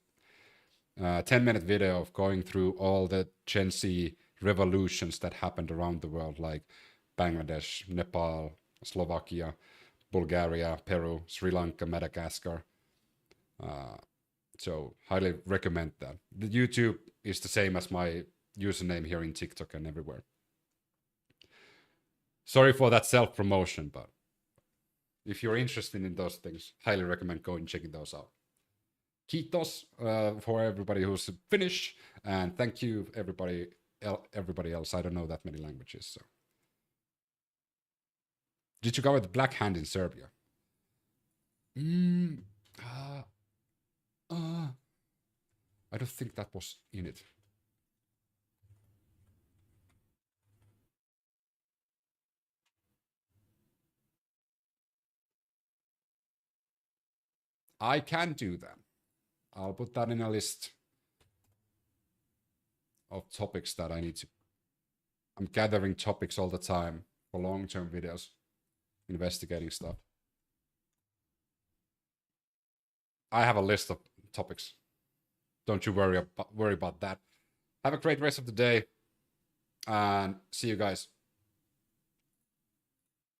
10-minute video of going through all the Gen Z revolutions that happened around the world, like Bangladesh, Nepal, Slovakia, Bulgaria, Peru, Sri Lanka, Madagascar. So highly recommend that. The YouTube is the same as my username here in TikTok and everywhere. Sorry for that self-promotion, but if you're interested in those things, highly recommend going and checking those out. Kiitos for everybody who's Finnish, and thank you everybody else. I don't know that many languages. So, did you cover the Black Hand in Serbia? I don't think that was in it. I can do that. I'll put that in a list of topics that I need to. I'm gathering topics all the time for long-term videos, investigating stuff. I have a list of topics. Don't you worry about that. Have a great rest of the day, and see you guys